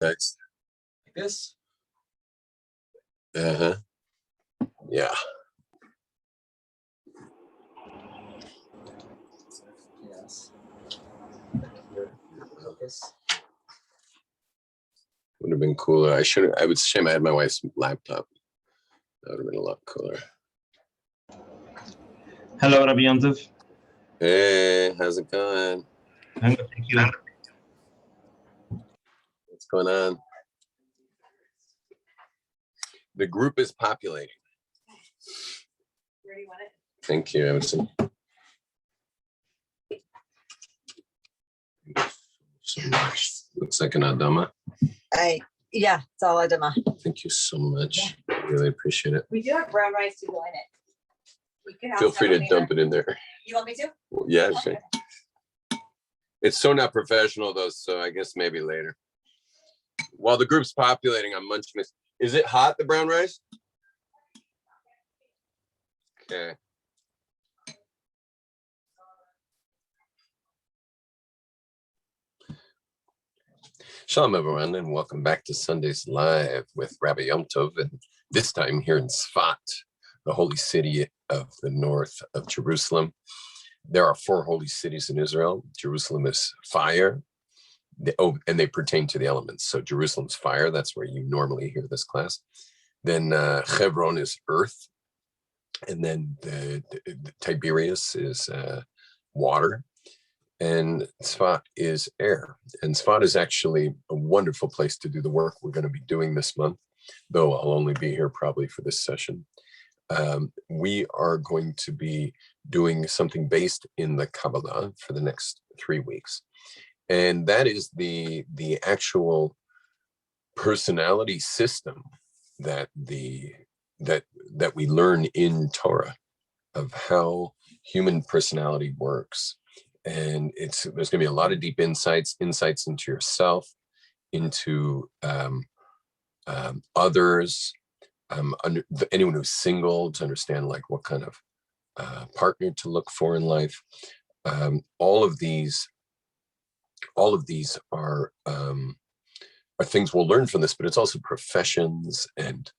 Next. Like this? Uh-huh. Yeah. Yes. Focus. Would have been cooler. I would shame I had my wife's laptop. That would have been a lot cooler. Hello, Rabbi Yom Tov. Hey, how's it going? I'm good, thank you. What's going on? The group is populating. Where do you want it? Thank you, Emerson. So much. Looks like an Adama. Yeah, it's all Adama. Thank you so much. I really appreciate it. We do have brown rice to go in it. We could have Feel free to some dump it in there. You want me to? Well, yeah, sure. It's so not professional though, so I guess maybe later. While the group's populating, I'm munching this. Is it hot, the brown rice? Okay. Shalom, everyone, and welcome back to Sundays Live with Rabbi Yom Tov, and this time here in Tzfat, the holy city of the north of Jerusalem. There are 4 holy cities in Israel. Jerusalem is fire, and they pertain to the elements. So Jerusalem's fire, that's where you normally hear this class. Then Hebron is earth, and then the Tiberias is water. And Tzfat is air. And Tzfat is actually a wonderful place to do the work we're going to be doing this month, though I'll only be here probably for this session. We are going to be doing something based in the Kabbalah for the next 3 weeks. And that is the actual personality system that we learn in Torah of how human personality works. And there's going to be a lot of deep insights into yourself, into others, anyone who's single, to understand like what kind of partner to look for in life. All of these are things we'll learn from this, but it's also professions and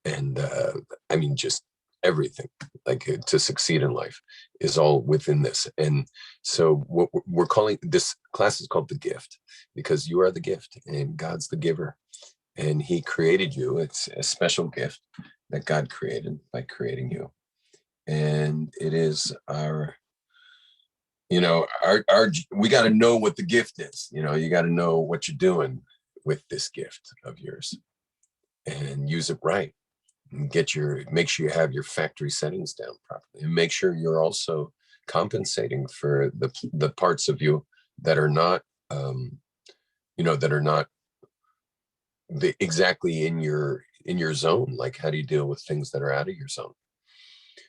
I mean just everything, like to succeed in life is all within this. And so what we're calling this class is called The Gift, because you are the gift and God's the giver, and he created you. It's a special gift that God created by creating you. And it is our we got to know what the gift is. You got to know what you're doing with this gift of yours and use it right. Make sure you have your factory settings down properly, and make sure you're also compensating for the parts of you that are not, exactly in your zone. Like, how do you deal with things that are out of your zone?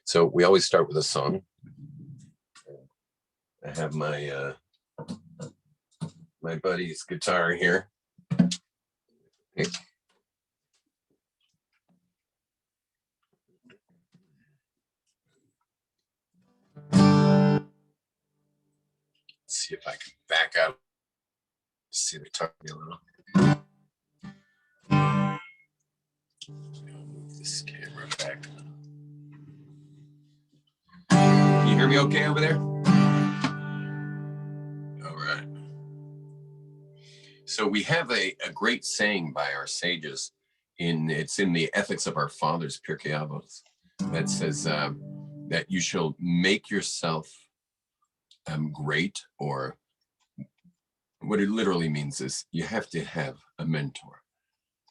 So we always start with a song. I have my buddy's guitar here. See if I can back out. See, they talk me a little. I'll move this camera back. Can you hear me okay over there? All right. So we have a great saying by our sages. It's in the Ethics of Our Fathers, Pirkei Avot, that says that you shall make yourself great, or what it literally means is you have to have a mentor.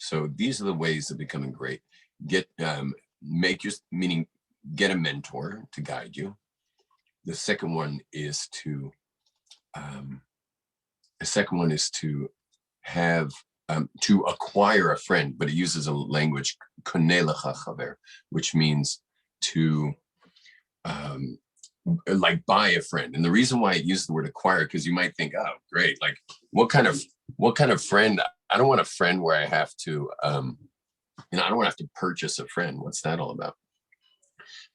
So these are the ways of becoming great. Get a mentor to guide you. The second one is to have to acquire a friend, but it uses a language koneh lecha chaver, which means to like buy a friend. And the reason why it uses the word acquire, because you might think, oh, great, like what kind of friend? I don't want a friend where I have to, I don't want to have to purchase a friend. What's that all about?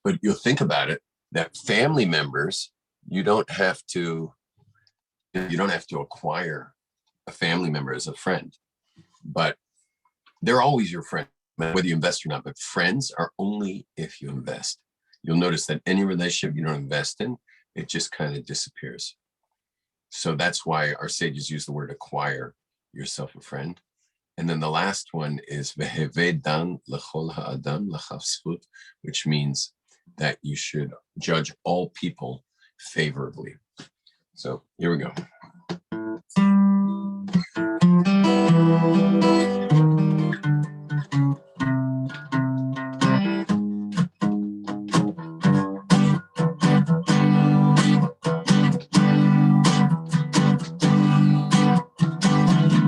But you'll think about it, that family members, you don't have to acquire a family member as a friend. but they're always your friend, whether you invest or not. But friends are only if you invest. You'll notice that any relationship you don't invest in, it just kind of disappears. So that's why our sages use the word acquire yourself a friend. And then the last one is veheve dan lechol ha'adam lechav zchut, which means that you should judge all people favorably. So here we go.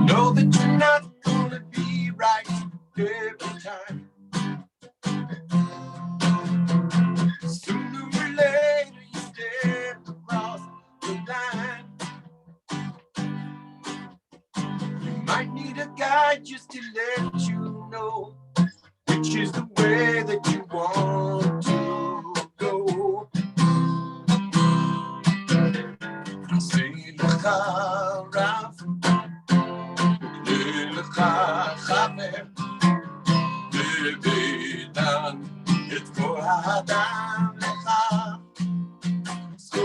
Know that you're not gonna be right every time. Sooner or later you step across the line. You might need a guide just to let you know which is the way that you want to go. Say lecha Rav, lecha Chaver, bebedan et kol ha'adam lecha. So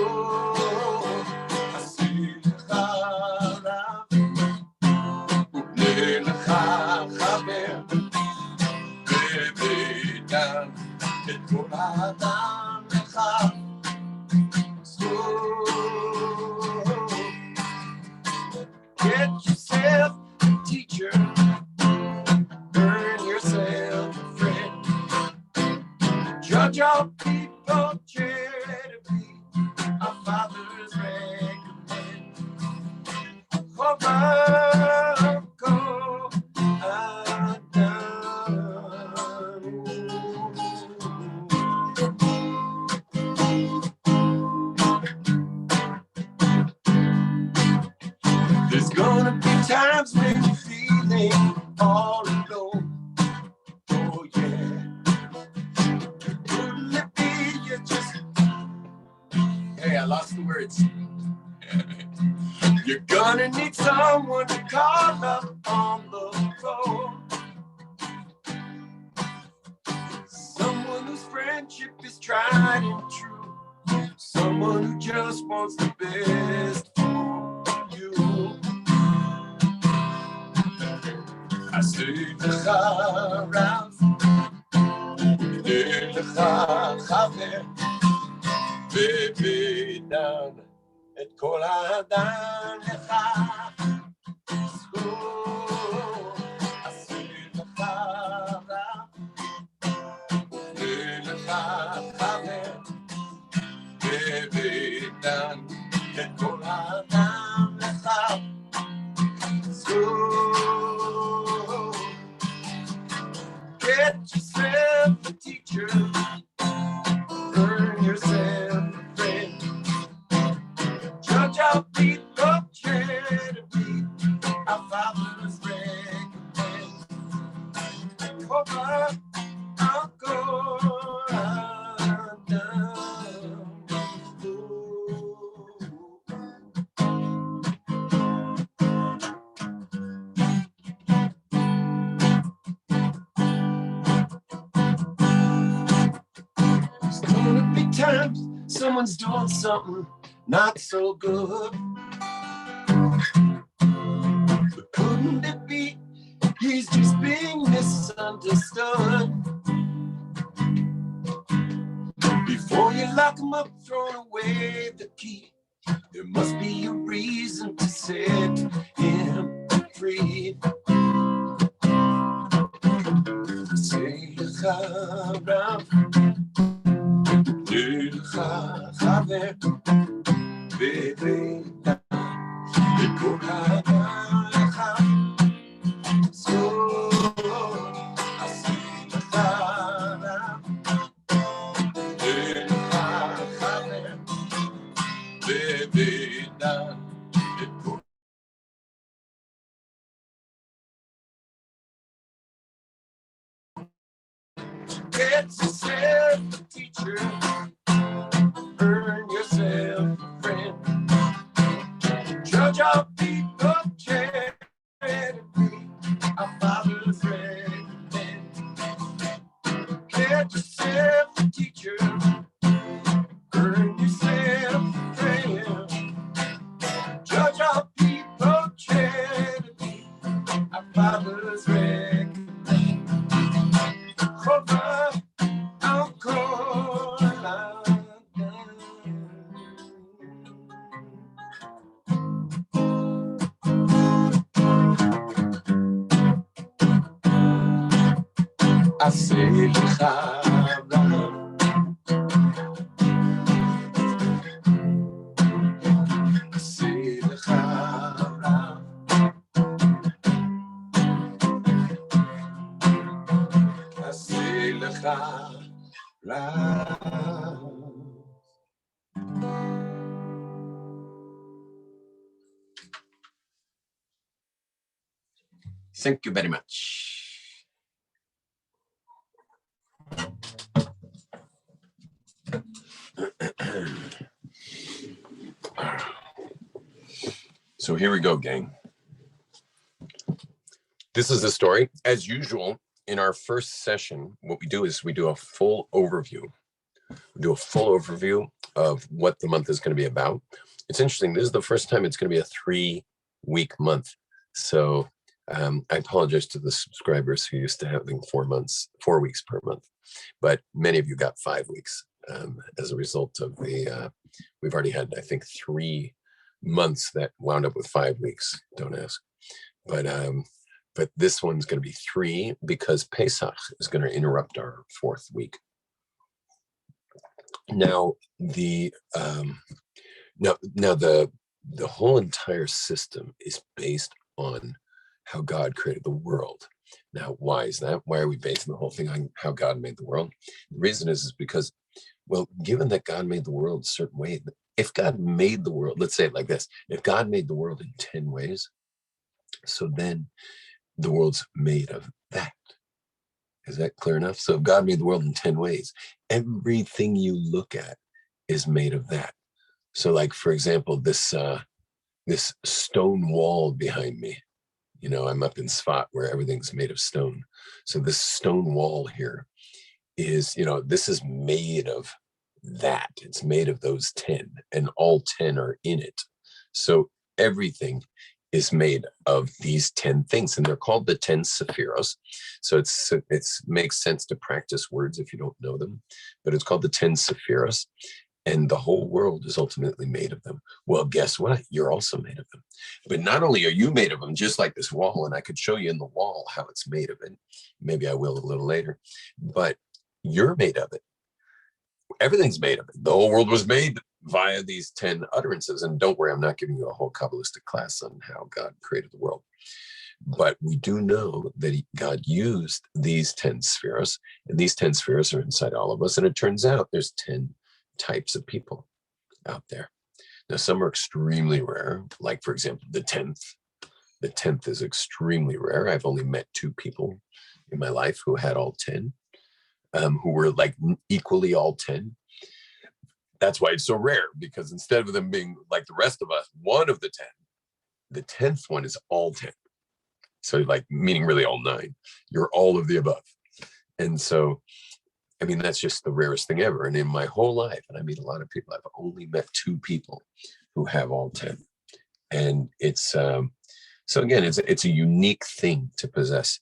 say lecha Rav, lecha Chaver, bebedan et kol ha'adam lecha. So get yourself a teacher, earn yourself a friend. Judge all people, charity, our fathers recommend. Go, there's gonna be times when you're feeling all alone. Oh yeah. Couldn't it be you just... Hey, I lost the words. You're gonna need someone to call up on the phone. Someone whose friendship is tried and true. Someone who just wants the best for you. I say lecha Rav, lecha Chaver, bebedan et kol ha'adam lecha. So I say lecha Rav, lecha Chaver, bebedan et kol ha'adam lecha. So get yourself a teacher, earn yourself a friend. Judge our people, charity, our fathers recommend. Cover our There's gonna be times someone's doing something not so good. But couldn't it be he's just being misunderstood? Before you lock him up, throw away the key. There must be a reason to set him free. Say lecha Rav, lecha Chaver, bebedan et kol ha'adam lecha. So I say lecha Rav, lecha Chaver, bebedan et kol. Get yourself a teacher, earn yourself a friend. Judge our people, charity, our עשה לך רב, עשה לך רב, עשה לך רב. Thank you very much. So here we go, gang. This is the story. As usual, in our first session, what we do is we do a full overview. We do a full overview of what the month is going to be about. It's interesting. This is the first time it's going to be a 3-week month. So I apologize to the subscribers who used to having 4 weeks per month, but many of you got 5 weeks as a result of the, we've already had, I think, 3 months that wound up with 5 weeks. Don't ask. But this one's going to be 3 because Pesach is going to interrupt our 4th week. Now the whole entire system is based on how God created the world. Now, why is that? Why are we basing the whole thing on how God made the world? The reason is because, well, given that God made the world a certain way, if God made the world, let's say it like this, if God made the world in 10 ways, so then the world's made of that. Is that clear enough? So if God made the world in 10 ways, everything you look at is made of that. So like, for example, this stone wall behind me, you know, I'm up in Sfat where everything's made of stone. So this stone wall here is, you know, this is made of that. It's made of those 10 and all 10 are in it. So everything is made of these 10 things and they're called the 10 sephiros. So it makes sense to practice words if you don't know them, but it's called the 10 sephiros. And the whole world is ultimately made of them. Well, guess what? You're also made of them. But not only are you made of them, just like this wall, and I could show you in the wall how it's made of it. Maybe I will a little later. But you're made of it. Everything's made of it. The whole world was made via these 10 utterances. And don't worry, I'm not giving you a whole Kabbalistic class on how God created the world. But we do know that God used these 10 spheres, and these 10 spheres are inside all of us. And it turns out there's 10 types of people out there. Now, some are extremely rare, like, for example, the 10th. The 10th is extremely rare. I've only met 2 people in my life who had all 10, who were like equally all 10. That's why it's so rare, because instead of them being like the rest of us, one of the 10, the 10th one is all 10. So like, meaning really all 9. You're all of the above. And so, I mean, that's just the rarest thing ever. And in my whole life, and I meet a lot of people, I've only met 2 people who have all 10. And it's, so again, it's a unique thing to possess.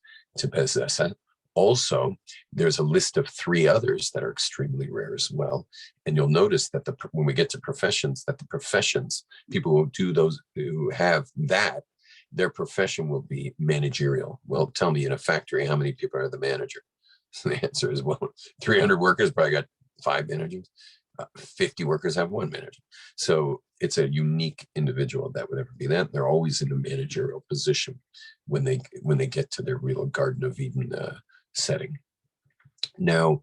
Also, there's a list of 3 others that are extremely rare as well. And you'll notice that when we get to professions, that the professions, people who do those, who have that, their profession will be managerial. Well, tell me, in a factory, how many people are the manager? So the answer is, well, 300 workers probably got 5 managers. 50 workers have 1 manager. So it's a unique individual that would ever be that. They're always in a managerial position when they get to their real Garden of Eden setting. Now,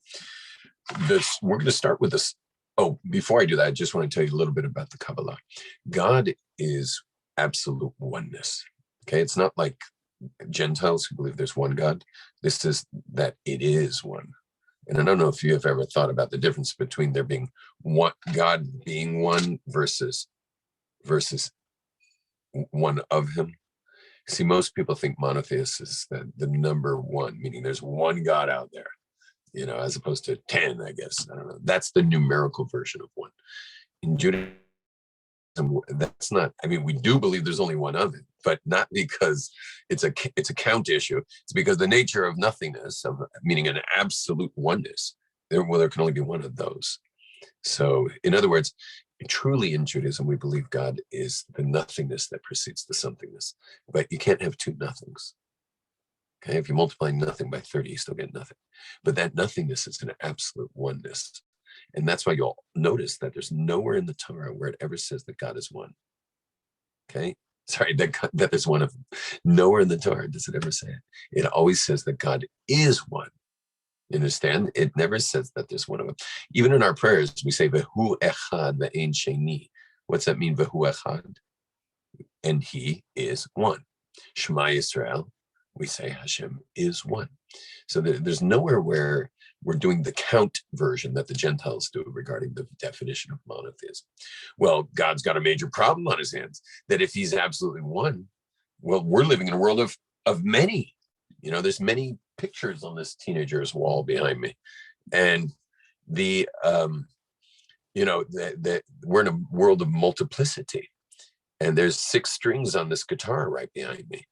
we're going to start with this. Oh, before I do that, I just want to tell you a little bit about the Kabbalah. God is absolute oneness. Okay, it's not like Gentiles who believe there's one God. This is that it is one. And I don't know if you have ever thought about the difference between there being one, God being one versus one of him. See, most people think monotheist is the number one, meaning there's one God out there, you know, as opposed to 10, I guess. I don't know. That's the numerical version of one. In Judaism, that's not, I mean, we do believe there's only one of it, but not because it's a count issue. It's because the nature of nothingness, meaning an absolute oneness, there can only be one of those. So in other words, truly in Judaism, we believe God is the nothingness that precedes the somethingness, but you can't have 2 nothings. Okay, if you multiply nothing by 30, you still get nothing. But that nothingness is an absolute oneness. And that's why you'll notice that there's nowhere in the Torah where it ever says that God is one. Okay, sorry, that there's one of them. Nowhere in the Torah does it ever say it. It always says that God is one. You understand? It never says that there's one of them. Even in our prayers, we say Vehu echad ve'ein sheni. What's that mean? Vehu echad, and He is one. Shema Yisrael, we say Hashem is one. So there's nowhere where we're doing the count version that the Gentiles do regarding the definition of monotheism. Well, God's got a major problem on his hands, that if he's absolutely one, well, we're living in a world of many. There's many pictures on this teenager's wall behind me. And we're in a world of multiplicity. And there's 6 strings on this guitar right behind me.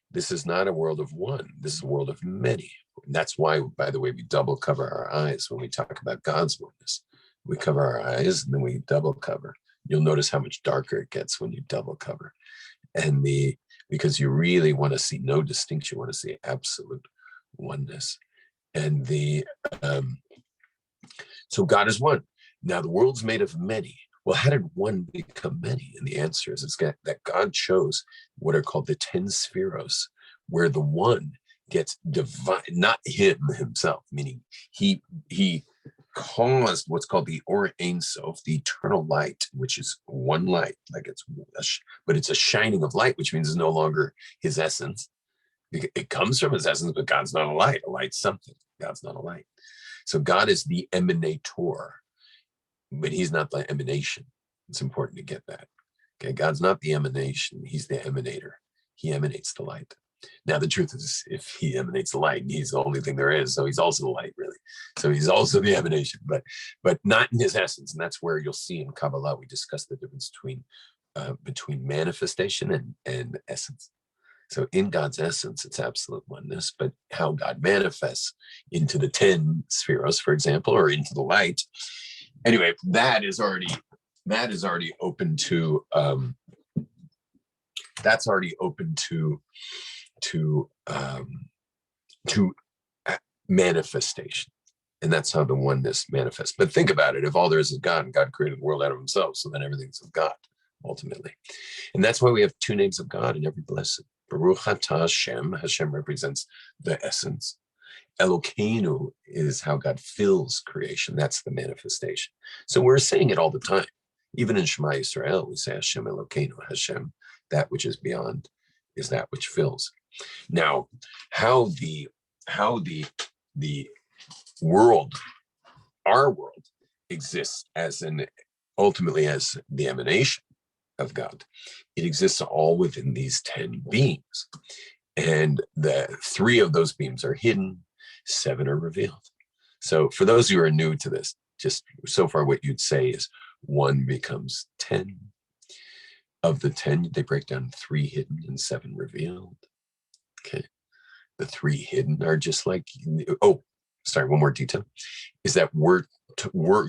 This is not a world of one. This is a world of many. And that's why, by the way, we double cover our eyes when we talk about God's oneness. We cover our eyes and then we double cover. You'll notice how much darker it gets when you double cover. And because you really want to see no distinction, you want to see absolute oneness. And so God is one. Now the world's made of many. Well, how did one become many? And the answer is that God chose what are called the 10 spheros, where the one gets divine, not him himself, meaning he caused what's called the Or Ein Sof, the eternal light, which is one light, but it's a shining of light, which means it's no longer his essence. It comes from his essence, but God's not a light. A light's something. God's not a light. So God is the emanator, but he's not the emanation. It's important to get that. Okay, God's not the emanation. He's the emanator. He emanates the light. Now, the truth is, if he emanates the light, he's the only thing there is. So he's also the light, really. So he's also the emanation, but not in his essence. And that's where you'll see in Kabbalah, we discuss the difference between manifestation and essence. So in God's essence, it's absolute oneness, but how God manifests into the 10 spheros, for example, or into the light. Anyway, that is already open to manifestation. And that's how the oneness manifests. But think about it. If all there is God, and God created the world out of himself, so then everything's of God, ultimately. And that's why we have 2 names of God in every blessing. Baruch atah Hashem. Hashem represents the essence. Elokeinu is how God fills creation. That's the manifestation. So we're saying it all the time. Even in Shema Yisrael, we say Hashem Elokeinu, Hashem, that which is beyond is that which fills. Now, how the world, our world, exists ultimately as the emanation of God. It exists all within these 10 beings. And the 3 of those beings are hidden, 7 are revealed. So for those who are new to this, just so far what you'd say is 1 becomes 10. Of the 10, they break down 3 hidden and 7 revealed. Okay. The 3 hidden are just like, one more detail, is that we're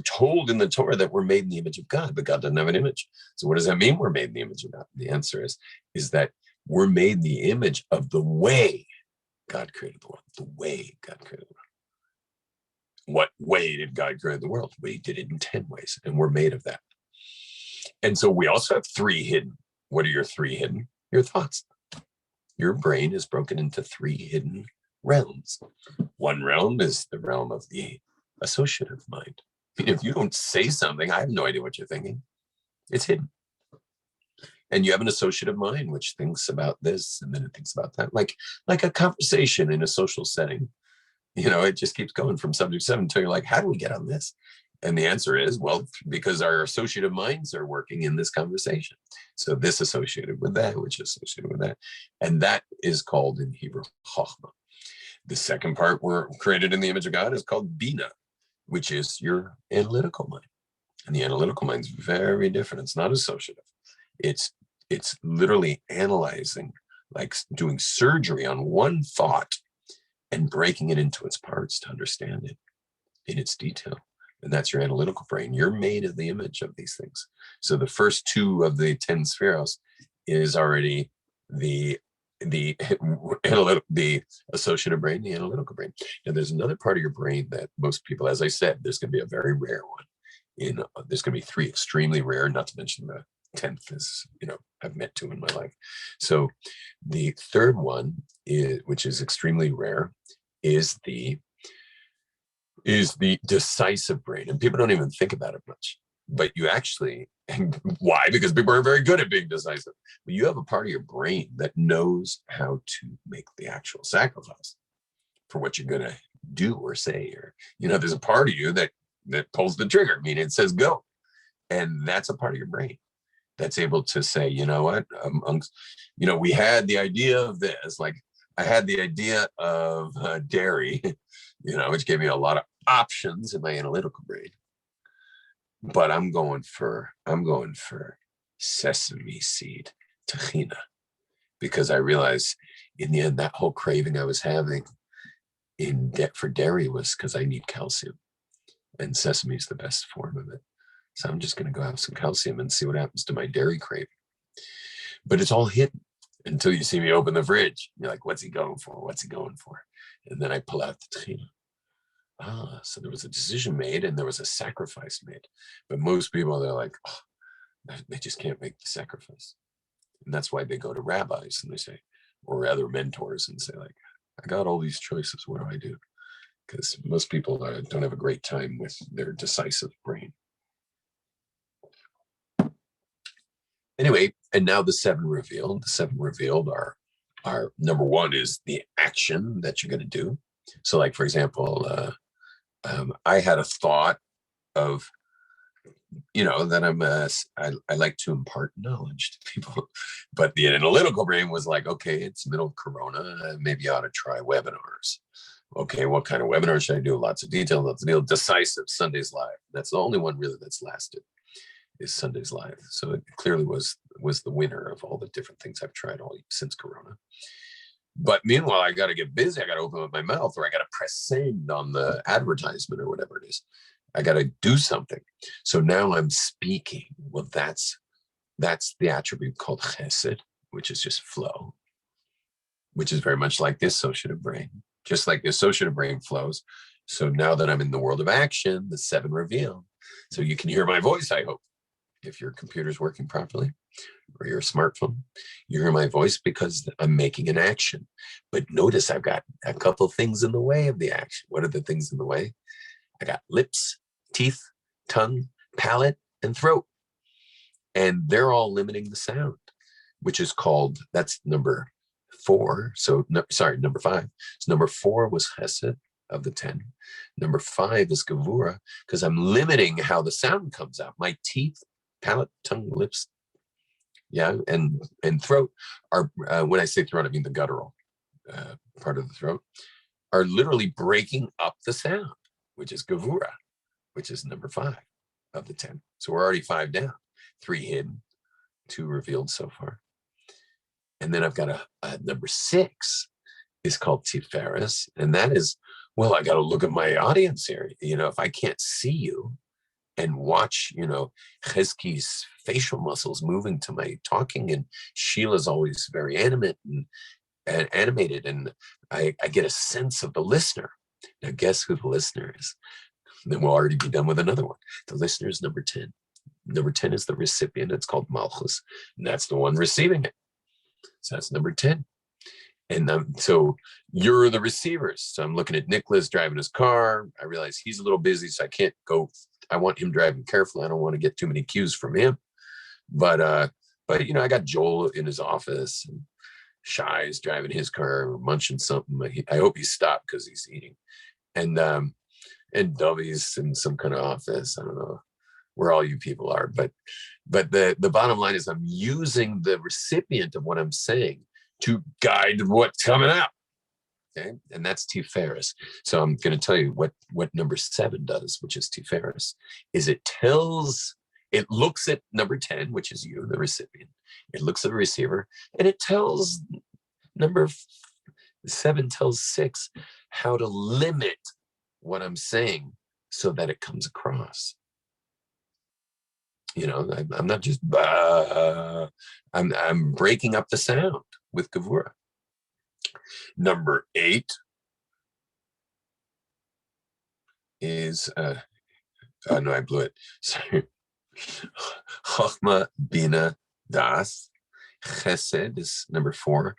told in the Torah that we're made in the image of God, but God doesn't have an image. So what does that mean we're made in the image of God? The answer is that we're made in the image of the way God created the world, the way God created the world. What way did God create the world? Well, he did it in 10 ways, and we're made of that. And so we also have 3 hidden. What are your 3 hidden? Your thoughts. Your brain is broken into 3 hidden realms. One realm is the realm of the associative mind. If you don't say something, I have no idea what you're thinking. It's hidden. And you have an associative mind, which thinks about this and then it thinks about that, like a conversation in a social setting. It just keeps going from subject 7 until you're like, how do we get on this? And the answer is, well, because our associative minds are working in this conversation. So this associated with that, which is associated with that. And that is called in Hebrew, Chochmah. The second part, we're created in the image of God, is called Bina, which is your analytical mind. And the analytical mind is very different. It's not associative. It's literally analyzing, like doing surgery on one thought and breaking it into its parts to understand it in its detail. And that's your analytical brain. You're made of the image of these things. So the first 2 of the 10 spheros is already the the the associative brain, the analytical brain. And there's another part of your brain that most people, as I said, there's going to be a very rare one. There's going to be 3 extremely rare, not to mention the 10th is, I've met 2 in my life. So the third one is, which is extremely rare, is the decisive brain. And people don't even think about it much, but you actually, and why? Because people are very good at being decisive. But you have a part of your brain that knows how to make the actual sacrifice for what you're going to do or say, or, there's a part of you that pulls the trigger. I mean, it says go. And that's a part of your brain that's able to say, you know what, we had the idea of this, like I had the idea of dairy, which gave me a lot of options in my analytical brain. But I'm going for sesame seed, tahina, because I realized in the end, that whole craving I was having for dairy was because I need calcium, and sesame is the best form of it. So I'm just going to go have some calcium and see what happens to my dairy craving. But it's all hidden until you see me open the fridge. You're like, what's he going for? What's he going for? And then I pull out the tahina. So there was a decision made and there was a sacrifice made. But most people, they're like, they just can't make the sacrifice. And that's why they go to rabbis and they say, or other mentors, and say, like, I got all these choices. What do I do? Because most people don't have a great time with their decisive brain. Anyway, and now the 7 revealed. The 7 revealed are number 1 is the action that you're going to do. So, like, for example, I had a thought of, that I like to impart knowledge to people, but the analytical brain was like, okay, it's middle of Corona, maybe I ought to try webinars. Okay, what kind of webinar should I do? Lots of detail, lots of deal. Decisive, Sundays Live. That's the only one really that's lasted, is Sundays Live. So it clearly was the winner of all the different things I've tried since Corona. But meanwhile, I got to get busy. I got to open up my mouth, or I got to press send on the advertisement or whatever it is. I got to do something. So now I'm speaking. Well, that's the attribute called chesed, which is just flow, which is very much like the associative brain. Just like the associative brain flows. So now that I'm in the world of action, the 7 reveal. So you can hear my voice, I hope. If your computer's working properly, or your smartphone, you hear my voice because I'm making an action. But notice I've got a couple things in the way of the action. What are the things in the way? I got lips, teeth, tongue, palate, and throat. And they're all limiting the sound, which is called, that's number 4. So, number 5. So number 4 was chesed of the 10. Number 5 is gevura, because I'm limiting how the sound comes out. My teeth, palate, tongue, lips, and throat are, when I say throat, I mean the guttural part of the throat, are literally breaking up the sound, which is gevura, which is number 5 of the 10. So we're already 5 down, 3 hidden, 2 revealed so far. And then I've got a number 6 is called tiferes, and that is, well, I got to look at my audience here. If I can't see you and watch, Chesky's facial muscles moving to my talking, and Sheila's always very animated, and I get a sense of the listener. Now, guess who the listener is? Then we'll already be done with another one. The listener is number 10. Number 10 is the recipient. It's called Malchus, and that's the one receiving it. So that's number 10. And so you're the receivers. So I'm looking at Nicholas driving his car. I realize he's a little busy, so I can't go. I want him driving carefully. I don't want to get too many cues from him. But I got Joel in his office, and Shai's driving his car, munching something. I hope he stopped because he's eating. And Dovey's in some kind of office. I don't know where all you people are, but the bottom line is I'm using the recipient of what I'm saying to guide what's coming out. Okay, and that's tiferes. So I'm going to tell you what number 7 does, which is tiferes, is it looks at number 10, which is you, the recipient. It looks at the receiver, and it tells number 7 tells 6 how to limit what I'm saying so that it comes across. I'm not just I'm breaking up the sound with gevura. Number 8 is, oh no, I blew it. Sorry. Chochma, Bina, Das. Chesed is number 4.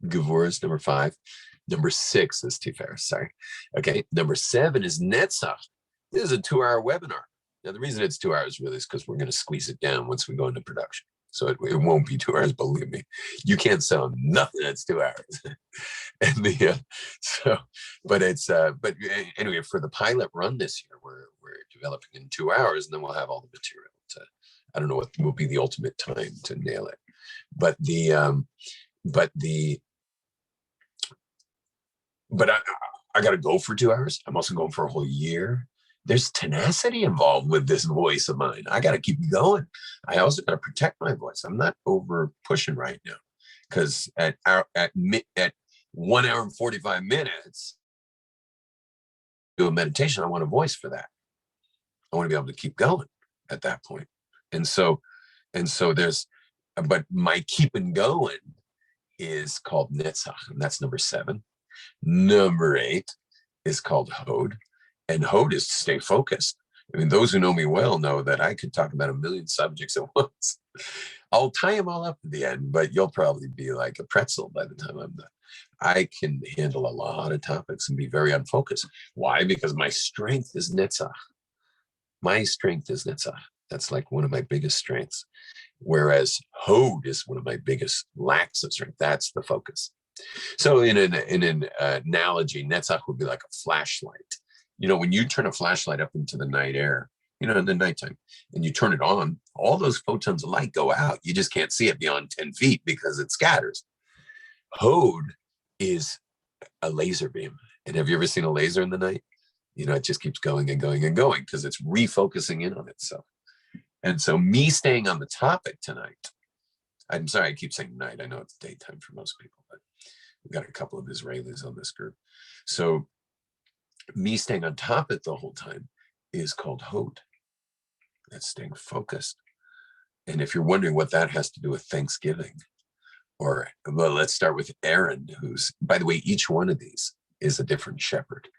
Gevur is number 5. Number 6 is Tiferes. Sorry. Okay. Number 7 is Netzach. This is a 2-hour webinar. Now, the reason it's 2 hours really is because we're going to squeeze it down once we go into production. So it won't be 2 hours, believe me. You can't sell nothing that's 2 hours. And but anyway, for the pilot run this year, we're developing in 2 hours, and then we'll have all the material to, I don't know what will be the ultimate time to nail it. But I got to go for 2 hours. I'm also going for a whole year. There's tenacity involved with this voice of mine. I got to keep going. I also got to protect my voice. I'm not over pushing right now, because at 1 hour and 45 minutes, do a meditation. I want a voice for that. I want to be able to keep going at that point. And so but my keeping going is called Netzach, and that's number 7. Number 8 is called Hod, and Hod is to stay focused. I mean, those who know me well know that I could talk about a million subjects at once. I'll tie them all up at the end, but you'll probably be like a pretzel by the time I'm done. I can handle a lot of topics and be very unfocused. Why? Because my strength is Netzach. My strength is Netzach. That's like one of my biggest strengths. Whereas Hod is one of my biggest lacks of strength. That's the focus. So in an analogy, Netzach would be like a flashlight. You know, when you turn a flashlight up into the night air, you know, in the nighttime, and you turn it on, all those photons of light go out. You just can't see it beyond 10 feet because it scatters. Hod is a laser beam. And have you ever seen a laser in the night? You know, it just keeps going and going and going because it's refocusing in on itself. And so me staying on the topic tonight, I'm sorry, I keep saying night. I know it's daytime for most people, but we've got a couple of Israelis on this group. So me staying on topic the whole time is called Hod. That's staying focused. And if you're wondering what that has to do with Thanksgiving, well, let's start with Aaron, who's, by the way, each one of these is a different shepherd.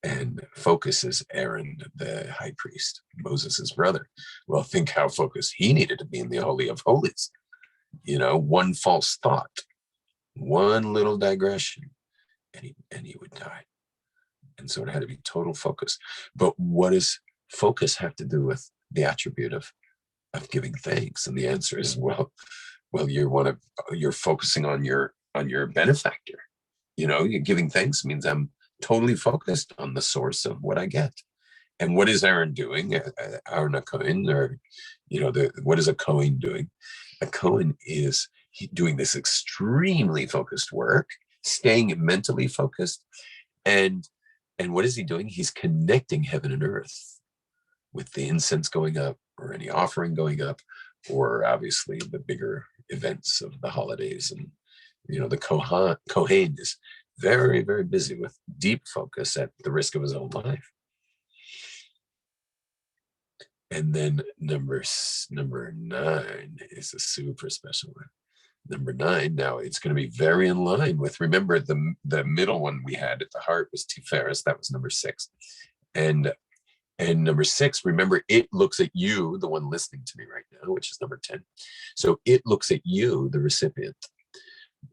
And focus is Aaron, the high priest, Moses' brother. Well, think how focused he needed to be in the Holy of Holies. You know, one false thought, one little digression, and he would die. And so it had to be total focus. But what does focus have to do with the attribute of giving thanks? And the answer is, well, you're focusing on your benefactor. You know, you're giving thanks means I'm totally focused on the source of what I get. And what is Aaron doing? Aaron a Cohen, or, you know, what is a Cohen doing? A Cohen is doing this extremely focused work, staying mentally focused. And what is he doing? He's connecting heaven and earth with the incense going up, or any offering going up, or obviously the bigger events of the holidays. And, you know, the Kohen is very, very busy with deep focus at the risk of his own life. And then number 9 is a super special one. Number 9, now it's going to be very in line with, remember the middle one we had at the heart was Tiferes. That was number 6. And number 6, remember, it looks at you, the one listening to me right now, which is number 10. So it looks at you, the recipient,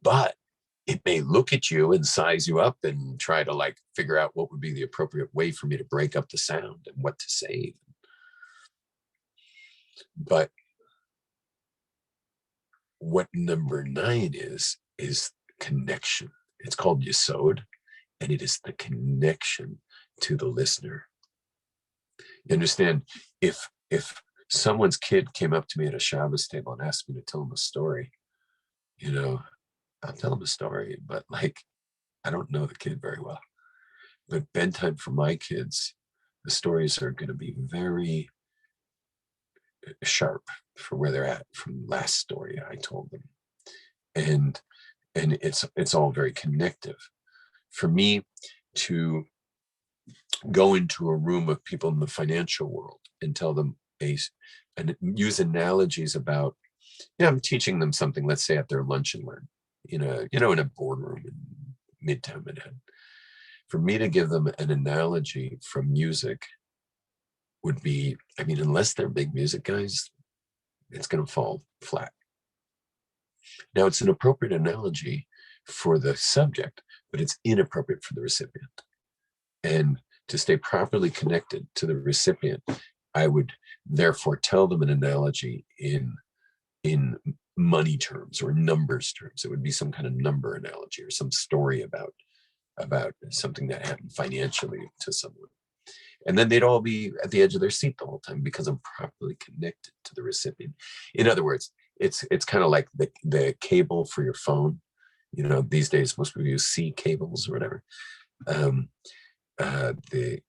but it may look at you and size you up and try to like figure out what would be the appropriate way for me to break up the sound and what to save. But what number 9 is connection. It's called Yesod, and it is the connection to the listener. You understand, if someone's kid came up to me at a Shabbos table and asked me to tell them a story, you know, I'll tell them a story, but like, I don't know the kid very well. But bedtime for my kids, the stories are going to be very sharp for where they're at from last story I told them. And it's all very connective. For me to go into a room of people in the financial world and tell them and use analogies about, I'm teaching them something, let's say at their lunch and learn. in a boardroom in Midtown Manhattan. For me to give them an analogy from music would be, I mean, unless they're big music guys, it's going to fall flat. Now, it's an appropriate analogy for the subject, but it's inappropriate for the recipient. And to stay properly connected to the recipient, I would therefore tell them an analogy in money terms or numbers terms. It would be some kind of number analogy or some story about something that happened financially to someone. And then they'd all be at the edge of their seat the whole time because I'm properly connected to the recipient. In other words, it's kind of like the cable for your phone. These days most people use C cables or whatever.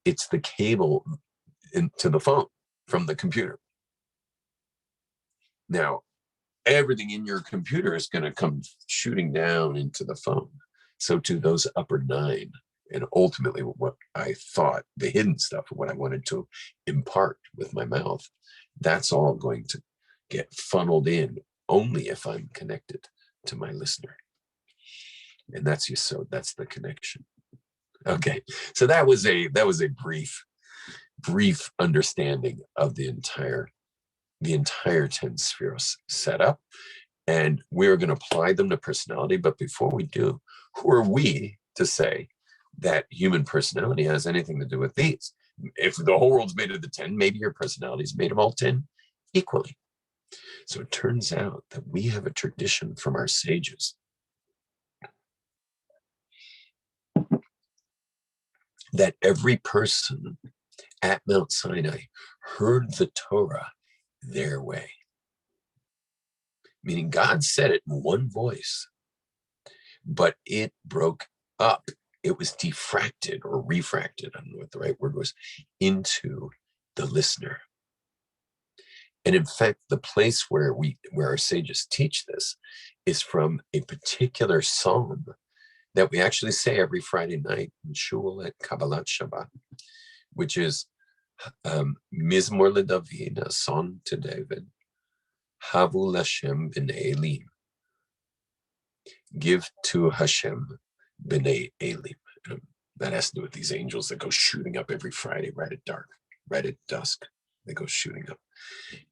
It's the cable into the phone from the computer. Now, everything in your computer is going to come shooting down into the phone. So to those upper 9, and ultimately what I thought, the hidden stuff, what I wanted to impart with my mouth, that's all going to get funneled in only if I'm connected to my listener. And that's the connection. Okay, so that was a brief understanding of the entire 10 spheres setup. And we're going to apply them to personality. But before we do, who are we to say that human personality has anything to do with these? If the whole world's made of the 10, maybe your personality is made of all 10 equally. So it turns out that we have a tradition from our sages that every person at Mount Sinai heard the Torah their way. Meaning God said it in one voice, but it broke up. It was diffracted or refracted, I don't know what the right word was, into the listener. And in fact, the place where our sages teach this is from a particular psalm that we actually say every Friday night in Shul at Kabbalat Shabbat, which is Mizmor LeDavid, a song to David, Havu Lashem b'nei Elim. Give to Hashem b'nei Elim. That has to do with these angels that go shooting up every Friday, right at dark, right at dusk. They go shooting up.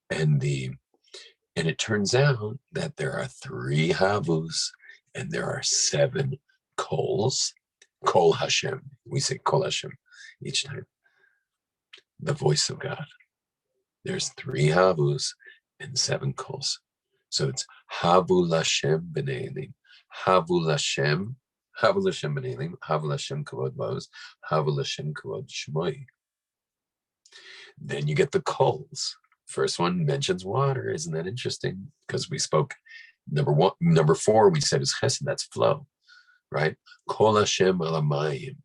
And it turns out that there are 3 Havus and there are 7 Kols. Kol Hashem. We say Kol Hashem each time. The voice of God. There's 3 Havus and 7 Kols. So it's Havu Lashem b'nei Elim. Havu Lashem b'nei Elim. Havu Lashem kavod vos. Havu Lashem kavod shmoi. Then you get the Kols. First one mentions water. Isn't that interesting? Because we spoke number 4, we said is chesed, that's flow, right? Kol Hashem alamayim.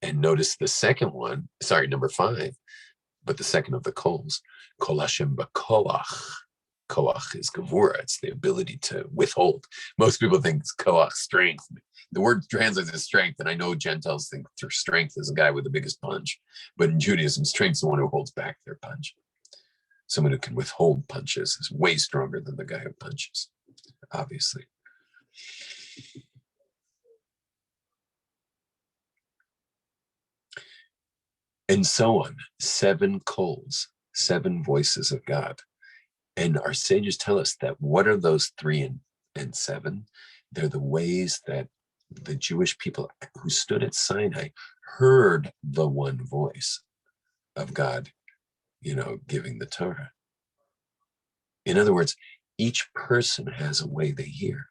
And notice the second one, number 5, but the second of the Kols, Kol Hashem b'koach. Koach is gevura. It's the ability to withhold. Most people think it's koach, strength. The word translates as strength, and I know Gentiles think strength is a guy with the biggest punch, but in Judaism, strength is the one who holds back their punch. Someone who can withhold punches is way stronger than the guy who punches, obviously. And so on. 7 Kols, 7 voices of God. And our sages tell us that what are those 3 and 7? They're the ways that the Jewish people who stood at Sinai heard the one voice of God, giving the Torah. In other words, each person has a way they hear.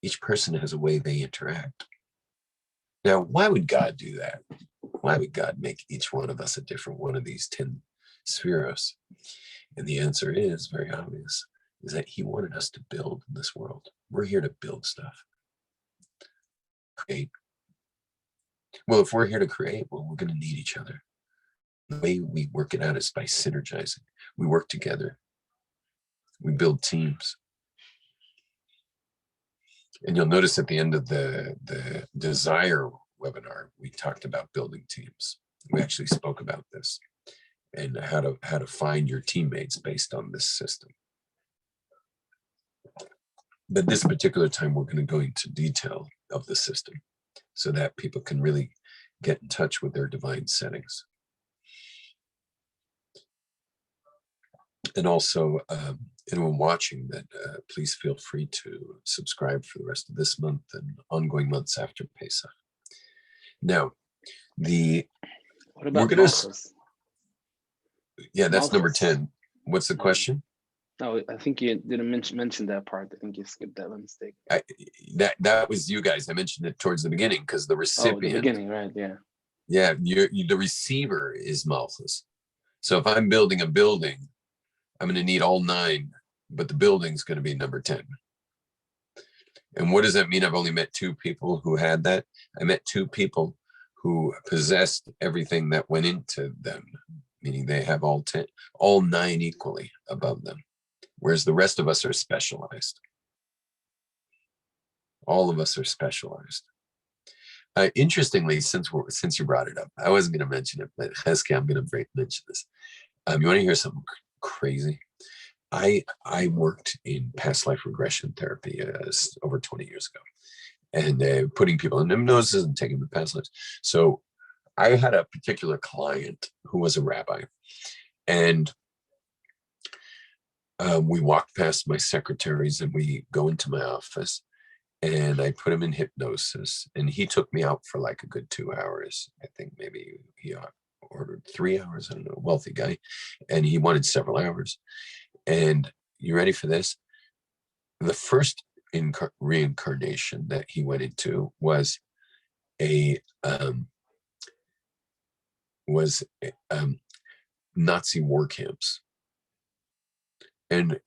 Each person has a way they interact. Now, why would God do that? Why would God make each one of us a different one of these 10 spheros? And the answer is very obvious, is that he wanted us to build in this world. We're here to build stuff. Create. Well, if we're here to create, well, we're going to need each other. The way we work it out is by synergizing. We work together. We build teams. And you'll notice at the end of the Desire webinar, we talked about building teams. We actually spoke about this and how to find your teammates based on this system. But this particular time, we're going to go into detail of the system so that people can really get in touch with their divine settings. And also, anyone watching that, please feel free to subscribe for the rest of this month and ongoing months after Pesach. Now, What about we're gonna, Malchus? yeah, that's number Malchus. 10. What's the question? No, I think you didn't mention that part. I think you skipped that one mistake. That was you guys. I mentioned it towards the beginning because the Oh, recipient. the beginning, right? Yeah. Yeah, the receiver is Malchus. So if I'm building a building, I'm going to need all 9, but the building's going to be number 10. And what does that mean? I've only met 2 people who had that. I met 2 people who possessed everything that went into them, meaning they have all 9 equally above them, whereas the rest of us are specialized. All of us are specialized. Interestingly, since you brought it up, I wasn't going to mention it, but Hesky, I'm going to mention this. You want to hear something crazy? I worked in past life regression therapy over 20 years ago, and putting people in hypnosis and taking the past lives. So I had a particular client who was a rabbi, and we walked past my secretaries and we go into my office, and I put him in hypnosis, and he took me out for like a good 2 hours. I think maybe he ordered 3 hours. I don't know, wealthy guy, and he wanted several hours. And you ready for this? The first reincarnation that he went into was Nazi war camps, and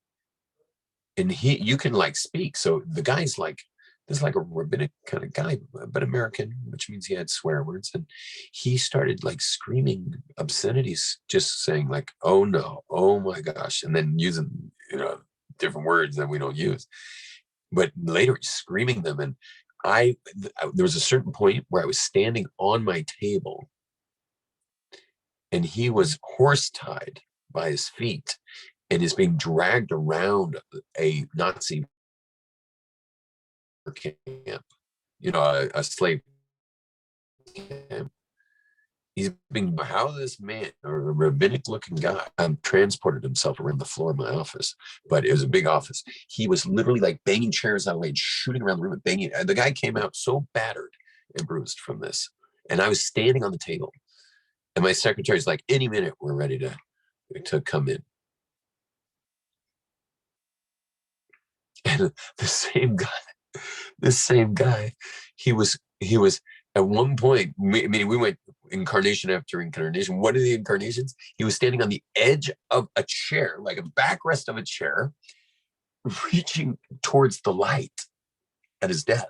you can like speak. So the guy's like, this is like a rabbinic kind of guy, but American, which means he had swear words, and he started like screaming obscenities, just saying like, "Oh no, oh my gosh," and then using different words that we don't use. But later he's screaming them, and there was a certain point where I was standing on my table, and he was horse tied by his feet, and is being dragged around a Nazi camp, a slave camp. He's being, how this man, or a rabbinic looking guy, transported himself around the floor of my office, but it was a big office. He was literally like banging chairs out of the way and shooting around the room and banging. The guy came out so battered and bruised from this. And I was standing on the table, and my secretary's like, any minute we're ready to come in. And the same guy, he was at one point, meaning we went incarnation after incarnation. One of the incarnations, he was standing on the edge of a chair, like a backrest of a chair, reaching towards the light at his death.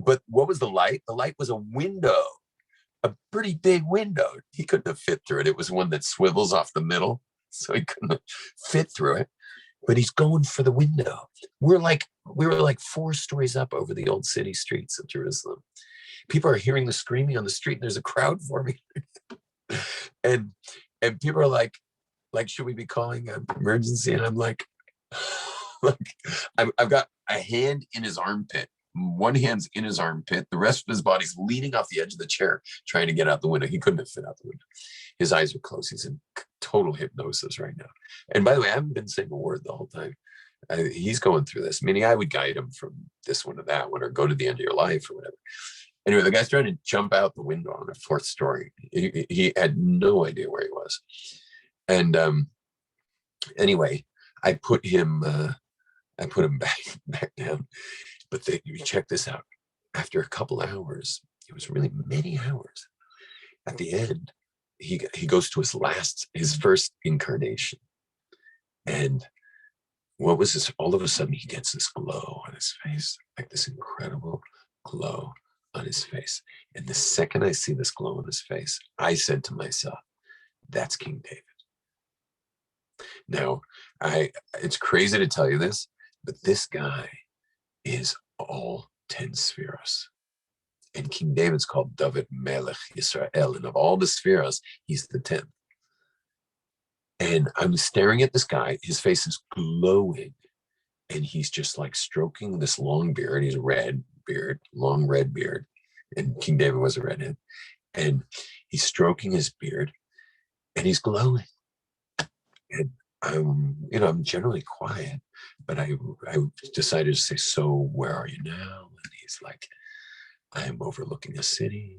But what was the light? The light was a window, a pretty big window. He couldn't have fit through it. It was one that swivels off the middle, so he couldn't fit through it. But he's going for the window. We were like 4 stories up over the old city streets of Jerusalem. People are hearing the screaming on the street, and there's a crowd forming. and people are like, should we be calling an emergency? And I'm like I've got a hand in his armpit. One hand's in his armpit. The rest of his body's leaning off the edge of the chair, trying to get out the window. He couldn't have fit out the window. His eyes are closed. He's in total hypnosis right now. And by the way, I haven't been saying a word the whole time. He's going through this, meaning I would guide him from this one to that one, or go to the end of your life or whatever. Anyway, the guy's trying to jump out the window on a 4th story. He had no idea where he was. And anyway, I put him back down. But you check this out. After a couple of hours, it was really many hours. At the end, he goes to his first incarnation. And what was this? All of a sudden, he gets this glow on his face, like this incredible glow on his face. And the second I see this glow on his face, I said to myself, that's King David. Now, it's crazy to tell you this, but this guy is all 10 spheres. And King David's called David Melech Yisrael. And of all the spheres, he's the 10th. And I'm staring at this guy. His face is glowing. and he's just like stroking this long beard. He's a red beard, long red beard, and King David was a redhead. And he's stroking his beard, and he's glowing. And I'm generally quiet, but I decided to say, "So where are you now?" And he's like, "I'm overlooking a city."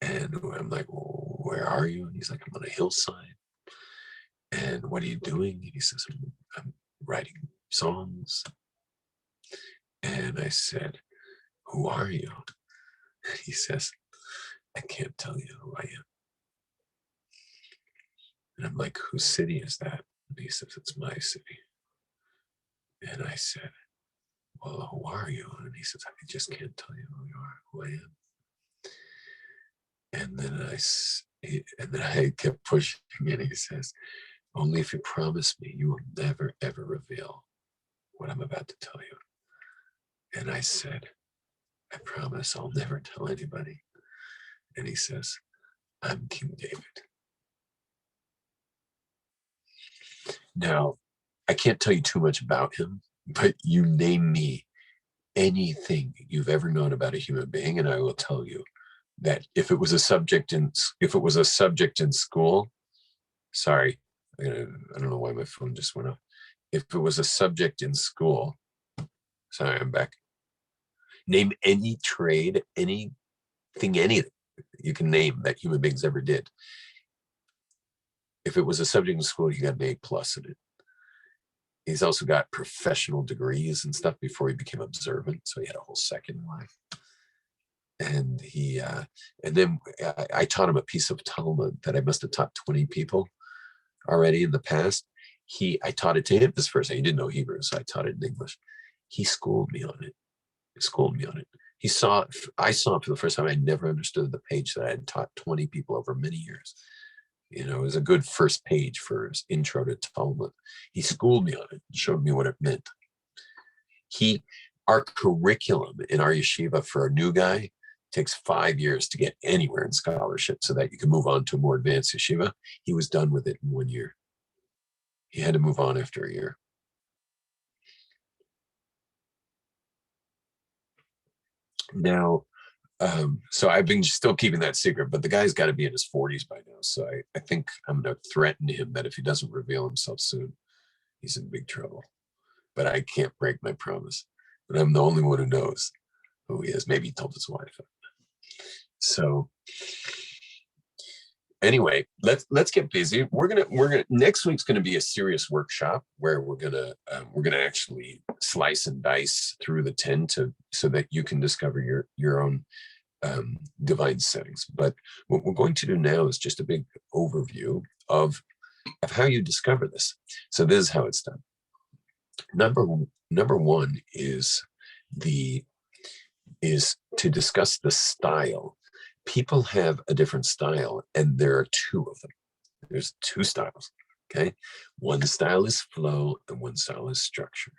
And I'm like, "Well, where are you?" And he's like, "I'm on a hillside." And what are you doing? And he says, I'm writing songs. And I said, "Who are you?" And he says, "I can't tell you who I am." And I'm like, "Whose city is that?" And he says, "It's my city." And I said, "Well, who are you?" And he says, "I just can't tell you who you are, who I am." And then I kept pushing, and he says, "Only if you promise me you will never, ever reveal what I'm about to tell you." And I said, "I promise I'll never tell anybody." And he says, "I'm King David." Now, I can't tell you too much about him, but you name me anything you've ever known about a human being, and I will tell you that if it was a subject in school, sorry, I don't know why my phone just went off. If it was a subject in school, sorry, I'm back. Name any trade, anything you can name that human beings ever did. If it was a subject in school, he got an A+ in it. He's also got professional degrees and stuff before he became observant, so he had a whole second life. And then I taught him a piece of Talmud that I must have taught 20 people already in the past. I taught it to him this first time. He didn't know Hebrew, so I taught it in English. He schooled me on it. I saw it for the first time. I never understood the page that I had taught 20 people over many years. It was a good first page for his intro to Talmud. He schooled me on it, showed me what it meant. Our curriculum in our yeshiva for a new guy takes 5 years to get anywhere in scholarship so that you can move on to a more advanced yeshiva. He was done with it in 1 year. He had to move on after a year. Now, so I've been still keeping that secret, but the guy's got to be in his 40s by now. So I think I'm going to threaten him that if he doesn't reveal himself soon, he's in big trouble. But I can't break my promise. But I'm the only one who knows who he is. Maybe he told his wife. So anyway, let's get busy. We're gonna next week's gonna be a serious workshop where we're gonna actually slice and dice through the 10 so that you can discover your own divine settings. But what we're going to do now is just a big overview of how you discover this. So this is how it's done. Number one is to discuss the style. People have a different style, and there are two of them. There's two styles. Okay, one style is flow, and one style is structure.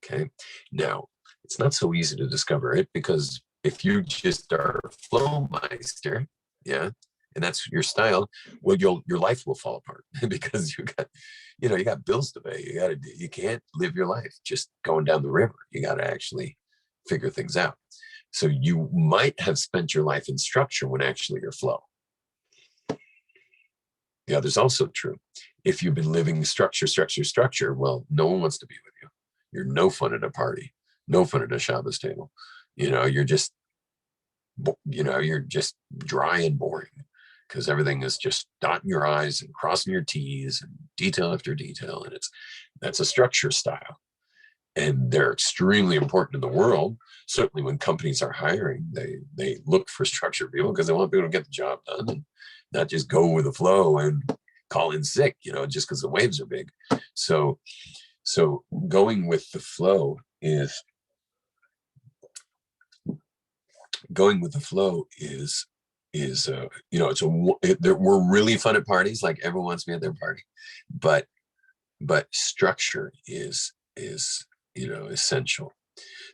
Okay, now it's not so easy to discover it because if you just are a flow meister, yeah, and that's your style, well, your life will fall apart because you got bills to pay. You can't live your life just going down the river. You got to actually figure things out. So you might have spent your life in structure when actually you're flow. The other's also true. If you've been living structure, well, no one wants to be with you. You're no fun at a party, no fun at a Shabbos table. You're just dry and boring because everything is just dotting your I's and crossing your T's and detail after detail. And that's a structure style. And they're extremely important in the world. Certainly when companies are hiring, they look for structured people because they want people to get the job done and not just go with the flow and call in sick, just because the waves are big. So going with the flow is we're really fun at parties, like everyone wants me at their party, but structure is essential.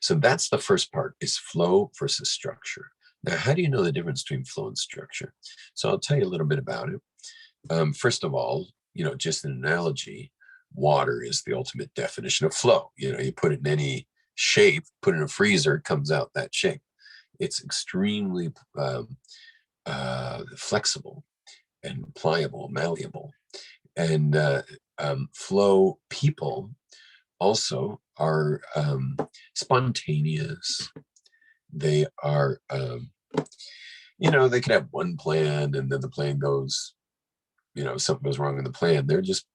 So that's the first part, is flow versus structure. Now, how do you know the difference between flow and structure? So I'll tell you a little bit about it. First of all, just an analogy, water is the ultimate definition of flow. You put it in any shape, put it in a freezer, it comes out that shape. It's extremely flexible and pliable, malleable. And flow people also are spontaneous. They are, they could have one plan and then the plan goes, something goes wrong in the plan. They're just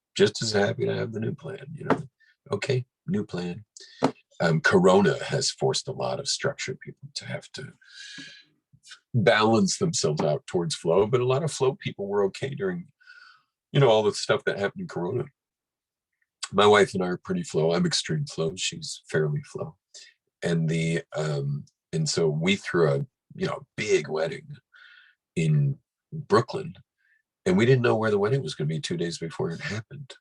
as happy to have the new plan, okay, new plan. Corona has forced a lot of structured people to have to balance themselves out towards flow, but a lot of flow people were okay during, all the stuff that happened in Corona. My wife and I are pretty flow. I'm extreme flow. She's fairly flow. And and so we threw a, big wedding in Brooklyn, and we didn't know where the wedding was going to be 2 days before it happened.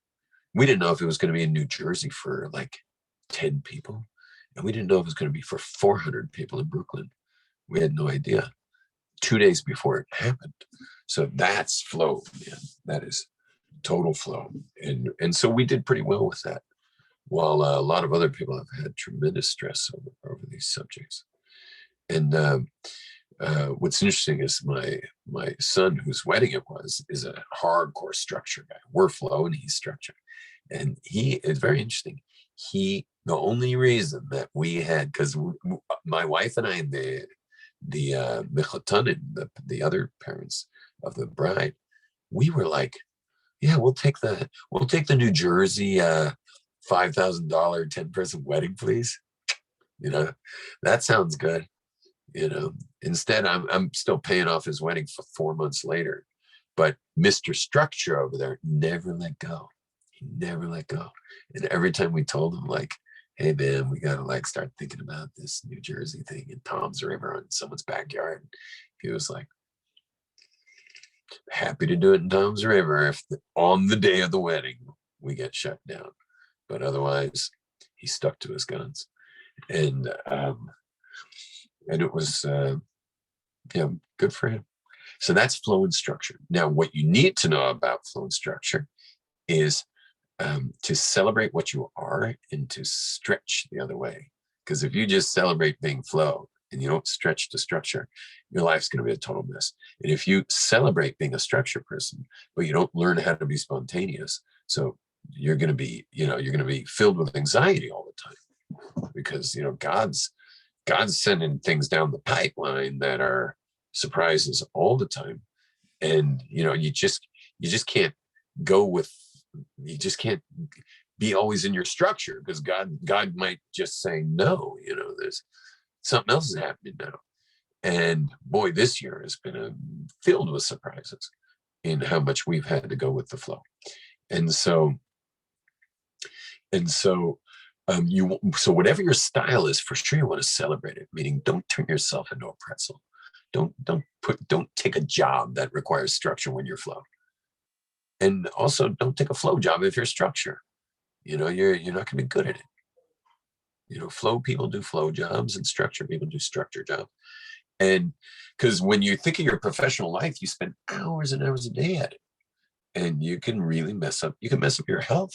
We didn't know if it was going to be in New Jersey for like 10 people. And we didn't know if it was going to be for 400 people in Brooklyn. We had no idea 2 days before it happened. So that's flow, man. That is total flow. And so we did pretty well with that, while a lot of other people have had tremendous stress over these subjects. And what's interesting is my son, whose wedding it was, is a hardcore structure guy. We're flow and he's structure. And he is very interesting. The only reason that we had, because my wife and I and the mechatanim, the other parents of the bride, we were like, yeah, we'll take the New Jersey $5,000 10-person wedding, please. That sounds good. Instead I'm still paying off his wedding for 4 months later. But Mr. Structure over there never let go. He never let go. And every time we told him, like, hey man, we gotta start thinking about this New Jersey thing in Tom's River in someone's backyard, he was like, happy to do it in Tom's River if on the day of the wedding we get shut down. But otherwise, he stuck to his guns. And it was good for him. So that's flow and structure. Now, what you need to know about flow and structure is to celebrate what you are and to stretch the other way. Because if you just celebrate being flow and you don't stretch to structure, your life's going to be a total mess. And if you celebrate being a structure person, but you don't learn how to be spontaneous, so you're going to be, filled with anxiety all the time, because God's sending things down the pipeline that are surprises all the time. And you just can't you just can't be always in your structure, because God might just say no. There's something else is happening now. And boy, this year has been filled with surprises in how much we've had to go with the flow. And so so whatever your style is, for sure you want to celebrate it. Meaning, don't turn yourself into a pretzel. Don't take a job that requires structure when you're flow. And also, don't take a flow job if you're structure. You're not going to be good at it. Flow people do flow jobs and structure people do structure jobs. And because when you think of your professional life, you spend hours and hours a day at it, and you can really mess up your health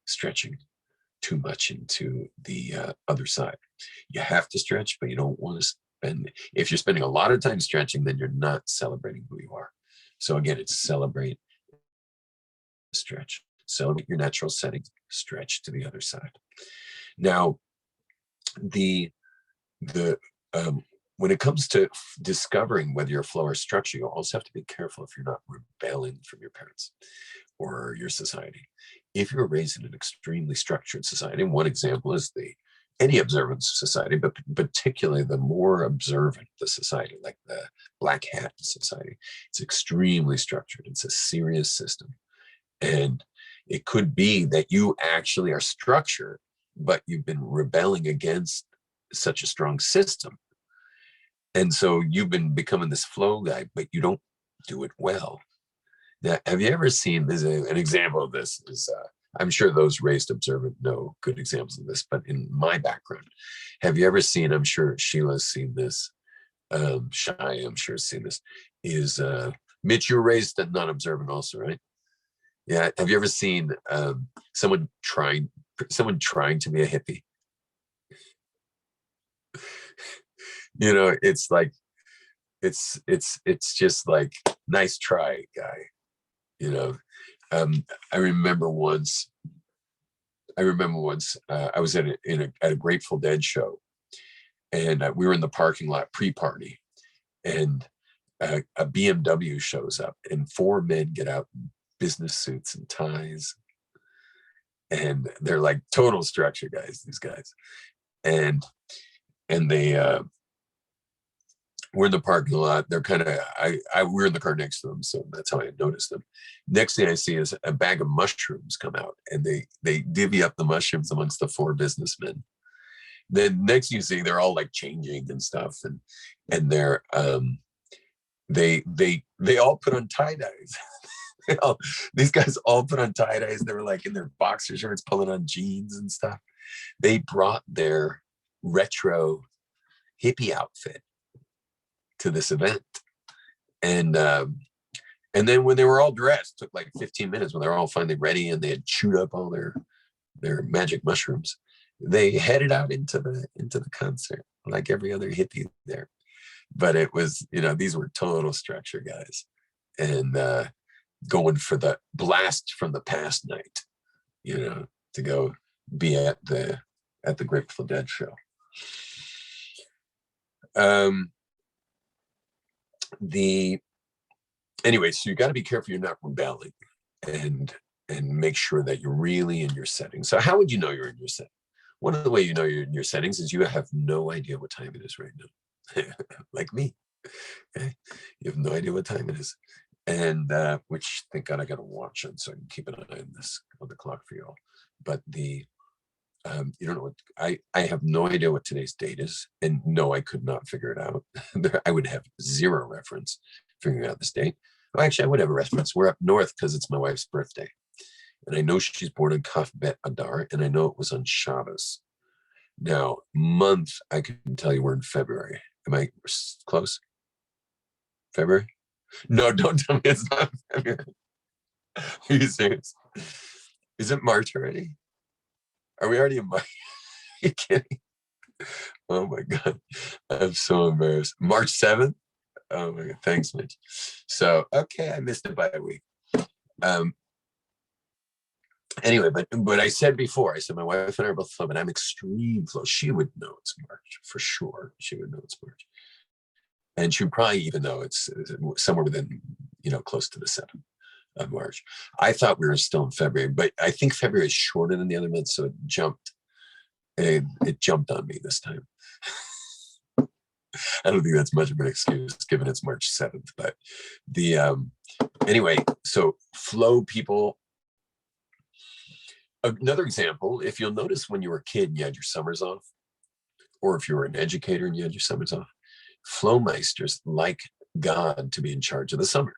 stretching too much into the other side. You have to stretch, but you don't want to if you're spending a lot of time stretching, then you're not celebrating who you are. So again, it's celebrate, stretch, celebrate your natural setting, stretch to the other side. Now, when it comes to discovering whether you're flow or structure, you also have to be careful if you're not rebelling from your parents or your society. If you're raised in an extremely structured society, and one example is any observant society, but particularly the more observant the society, like the Black Hat Society, it's extremely structured. It's a serious system. And it could be that you actually are structured, but you've been rebelling against such a strong system. And so you've been becoming this flow guy, but you don't do it well. Now, have you ever seen, there's an example of this, I'm sure those raised observant know good examples of this, but in my background, have you ever seen, I'm sure Sheila's seen this, Shai, I'm sure has seen this, is Mitch, you were raised not observant also, right? Yeah. Have you ever seen someone trying to be a hippie? It's like it's just like, nice try, guy. You know, I remember once. I was at a Grateful Dead show, and we were in the parking lot pre-party, and a BMW shows up, and four men get out in business suits and ties, and they're like total structure guys. These guys, and they we're in the parking lot. They're kind of we're in the car next to them, so that's how I noticed them. Next thing I see is a bag of mushrooms come out, and they divvy up the mushrooms amongst the four businessmen. Then next you see they're all like changing and stuff, and they're they all put on tie dyes. These guys all put on tie dyes. They were like in their boxer shorts, pulling on jeans and stuff. They brought their retro hippie outfit to this event, and then when they were all dressed, took like 15 minutes when they were all finally ready and they had chewed up all their magic mushrooms. They headed out into the concert like every other hippie there. But it was, these were total structure guys, and going for the blast from the past night, to go be at the Grateful Dead show. Anyway, so you got to be careful you're not rebelling, and make sure that you're really in your setting. So how would you know you're in your setting? One of the way you know you're in your settings is you have no idea what time it is right now. Like me. Okay? You have no idea what time it is. And which, thank God I got a watch on so I can keep an eye on the clock for you all. But you don't know what, I have no idea what today's date is. And no, I could not figure it out. I would have zero reference figuring out this date. Well, actually, I would have a reference. We're up north because it's my wife's birthday. And I know she's born in Kaf Bet Adar, and I know it was on Shabbos. Now, month, I can tell you we're in February. Am I close? February? No, don't tell me it's not February. Are you serious? Is it March already? Are we already in March? Are you kidding? Oh my God. I'm so embarrassed. March 7th? Oh my God. Thanks, Mitch. So, okay, I missed it by a week. Anyway, but I said before, I said my wife and I are both flow, but I'm extreme flow. She would know it's March for sure. She would know it's March, and she would probably even know it's somewhere within, close to the 7th of March. I thought we were still in February, but I think February is shorter than the other months, so it jumped. It jumped on me this time. I don't think that's much of an excuse given it's March 7th, but anyway, so flow people. Another example, if you'll notice when you were a kid and you had your summers off, or if you were an educator and you had your summers off, flowmeisters like God to be in charge of the summer.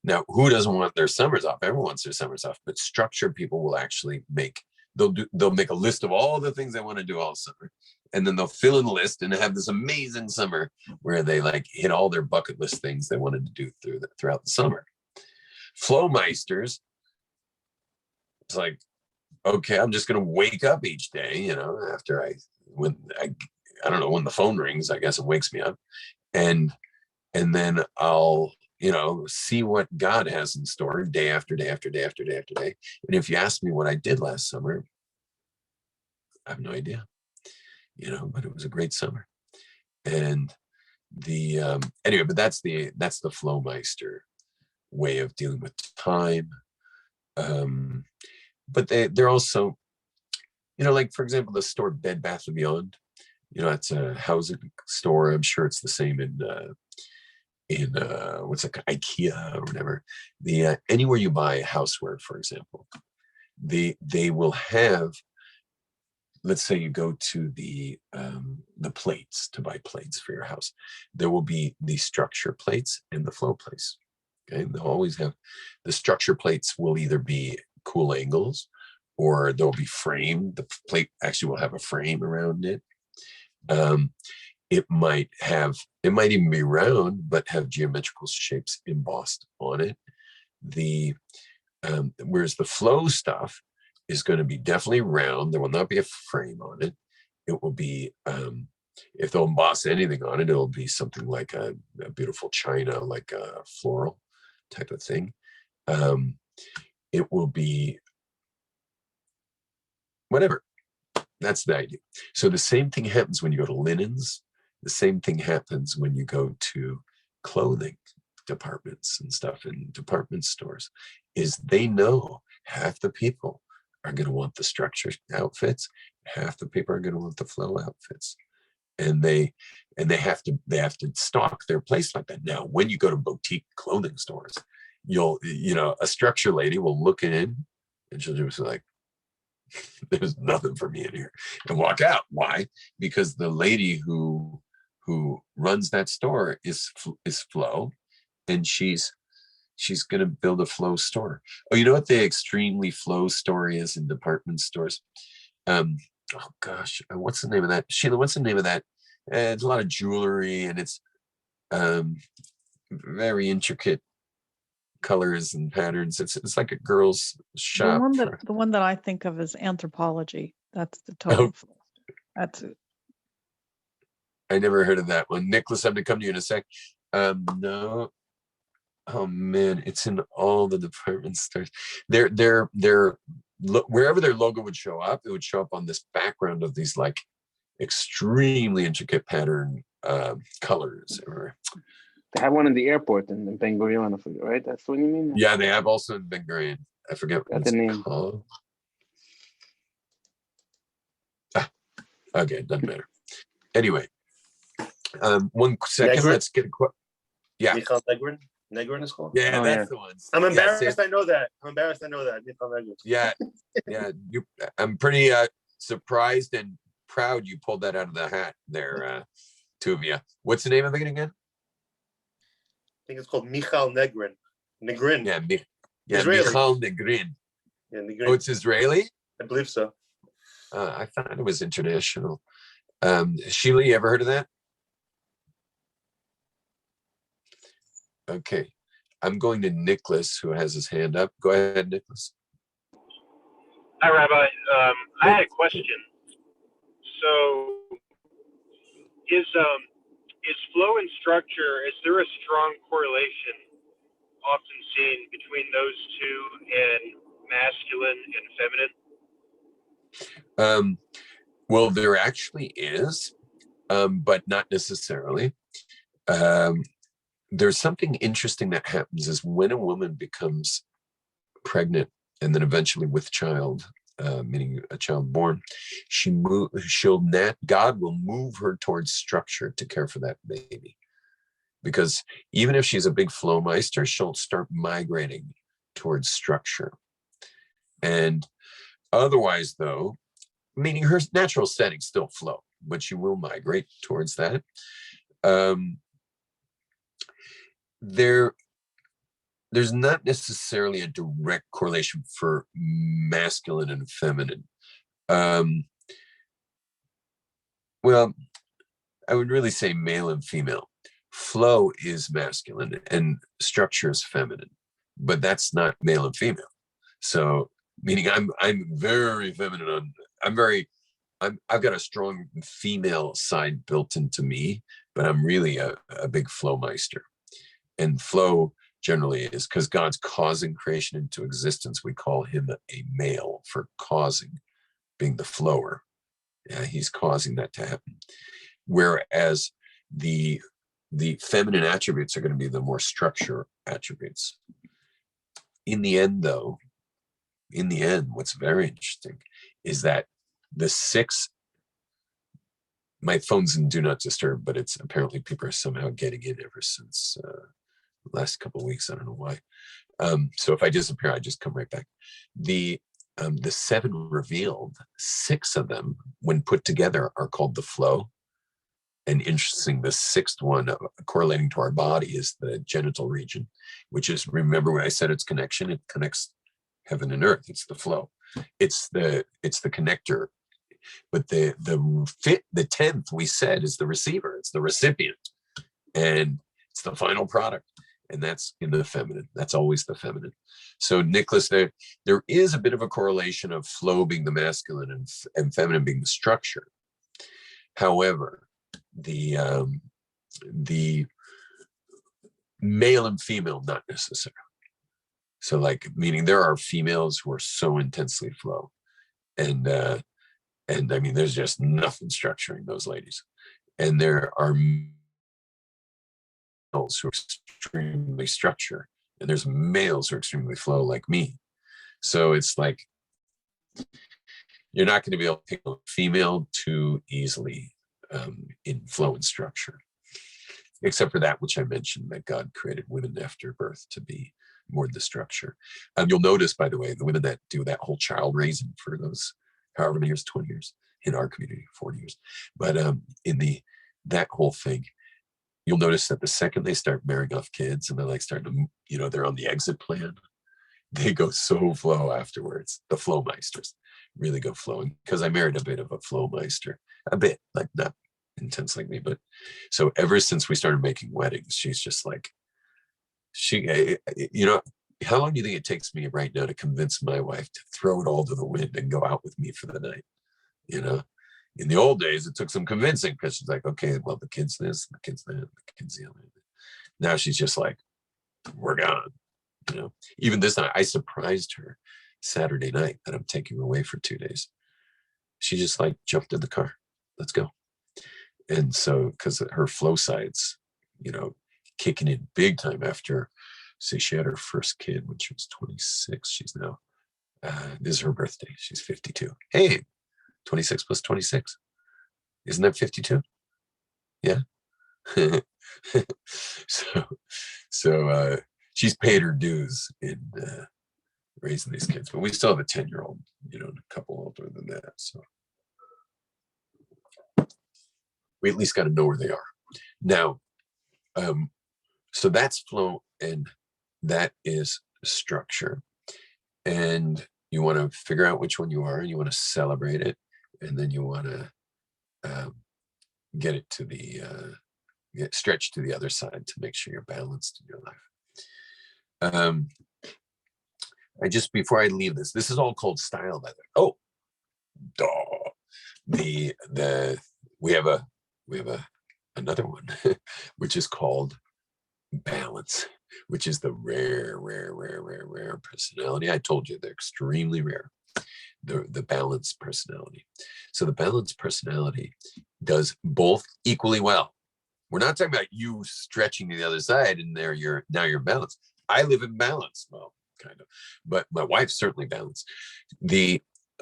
Now, who doesn't want their summers off? Everyone wants their summers off, but structured people will actually they'll make a list of all the things they want to do all summer. And then they'll fill in the list and have this amazing summer where they like hit all their bucket list things they wanted to do throughout the summer. Flowmeisters, it's like, okay, I'm just going to wake up each day, after I don't know when the phone rings, I guess it wakes me up, and then I'll, see what God has in store day after day after day after day after day. And if you ask me what I did last summer, I have no idea, but it was a great summer. And anyway, but that's the Flowmeister way of dealing with time. But they're also, like, for example, the store Bed Bath & Beyond, it's a housing store. I'm sure it's the same in what's it, IKEA or whatever. Anywhere you buy houseware, for example, they will have, let's say you go to the plates to buy plates for your house. There will be the structure plates and the flow plates. Okay, they'll always have the structure plates will either be cool angles, or they'll be framed. The plate actually will have a frame around it. It might even be round, but have geometrical shapes embossed on it. Whereas the flow stuff is going to be definitely round. There will not be a frame on it. It will be, if they'll emboss anything on it, it'll be something like a beautiful china, like a floral type of thing. It will be whatever. That's the idea. So the same thing happens when you go to linens. The same thing happens when you go to clothing departments and stuff in department stores, is they know half the people are going to want the structured outfits, half the people are going to want the flow outfits. And they have to stock their place like that. Now, when you go to boutique clothing stores, a structure lady will look in and she'll just be like, there's nothing for me in here, and walk out. Why? Because the lady who runs that store is Flo, and she's going to build a Flow store. Oh, you know what the extremely Flow store is in department stores? Oh gosh, what's the name of that? Sheila, what's the name of that? It's a lot of jewelry, and it's very intricate colors and patterns. It's like a girl's shop. The one that I think of is Anthropology. That's the total. Oh. That's it. I never heard of that one. Nicholas, I'm going to come to you in a sec. No. Oh man, it's in all the department stores. They're wherever their logo would show up, it would show up on this background of these like extremely intricate pattern colors. They have one in the airport in Ben Gurion, I forget, right? That's what you mean? Yeah, they have also in Ben Gurion. I forget what That's it's the name. called. Okay, doesn't matter. Anyway, 1 second. Negrin? Let's get a quote. Yeah. Michal Negrin? Negrin is called? Yeah, Oh, that's yeah. the one. I'm embarrassed Yeah, I know that. Michal Negrin. yeah. I'm pretty surprised and proud you pulled that out of the hat there, two of you. What's the name of it again? I think it's called Michal Negrin. Negrin. Yeah, Israeli. Michal Negrin. Yeah, Negrin. Oh, it's Israeli? I believe so. I thought it was international. Sheila, you ever heard of that? Okay. I'm going to Nicholas, who has his hand up. Go ahead, Nicholas. Hi, Rabbi. I had a question. So, is flow and structure, is there a strong correlation often seen between those two and masculine and feminine? Well, there actually is, but not necessarily. There's something interesting that happens is when a woman becomes pregnant and then eventually with child, meaning a child born, God will move her towards structure to care for that baby. Because even if she's a big flow meister, she'll start migrating towards structure. And otherwise, though, meaning her natural setting still flow, but she will migrate towards that. There's not necessarily a direct correlation for masculine and feminine. Well, I would really say male and female. Flow is masculine and structure is feminine, but that's not male and female. So, meaning I'm very feminine I've got a strong female side built into me, but I'm really a big flow meister. And flow generally is because God's causing creation into existence. We call him a male for causing, being the flower. Yeah, he's causing that to happen. Whereas the feminine attributes are going to be the more structure attributes. In the end, what's very interesting is that the 6, my phone's in do not disturb, but it's apparently people are somehow getting in ever since the last couple of weeks. I don't know why. So if I disappear, I just come right back. The 7 revealed, 6 of them, when put together, are called the flow. And interesting, the 6th one correlating to our body is the genital region, which is, remember when I said its connection, it connects heaven and earth. It's the flow. It's the connector. But the 10th we said is the receiver. It's the recipient, and it's the final product. and that's in the feminine. That's always the feminine. So Nicholas, there is a bit of a correlation of flow being the masculine and feminine being the structure. However, the male and female, not necessarily. So like, meaning there are females who are so intensely flow, and I mean, there's just nothing structuring those ladies. And there are males who are extremely structure, and there's males who are extremely flow like me. So it's like, you're not going to be able to pick a female too easily in flow and structure, except for that which I mentioned, that God created women after birth to be more the structure. You'll notice, by the way, the women that do that whole child raising for those however many years, 20 years, in our community, 40 years. But that whole thing, you'll notice that the second they start marrying off kids and they're like starting to, they're on the exit plan, they go so flow afterwards. The flow meisters really go flowing, because I married a bit of a flow meister, a bit, like not intense like me, but so ever since we started making weddings, she's just like, how long do you think it takes me right now to convince my wife to throw it all to the wind and go out with me for the night? In the old days, it took some convincing, because she's like, okay, well, the kid's this, the kid's that, the kid's the other. Now she's just like, we're gone. Even this night, I surprised her Saturday night that I'm taking her away for 2 days. She just like jumped in the car. Let's go. And so, because her flow sides, kicking in big time after, say, she had her first kid when she was 26. She's now, this is her birthday. She's 52. Hey, 26 plus 26. Isn't that 52? Yeah. So she's paid her dues in raising these kids, but we still have a 10-year-old, and a couple older than that. So we at least got to know where they are. Now, so that's flow, and that is structure. And you want to figure out which one you are, and you want to celebrate it, and then you want to get it to the stretch to the other side to make sure you're balanced in your life. Before I leave this is all called style, by the way. Oh, duh. We have another one, which is called balance, which is the rare personality. I told you they're extremely rare. The balanced personality. So the balanced personality does both equally well. We're not talking about you stretching to the other side and you're balanced. I live in balance. Well, kind of, but my wife's certainly balanced.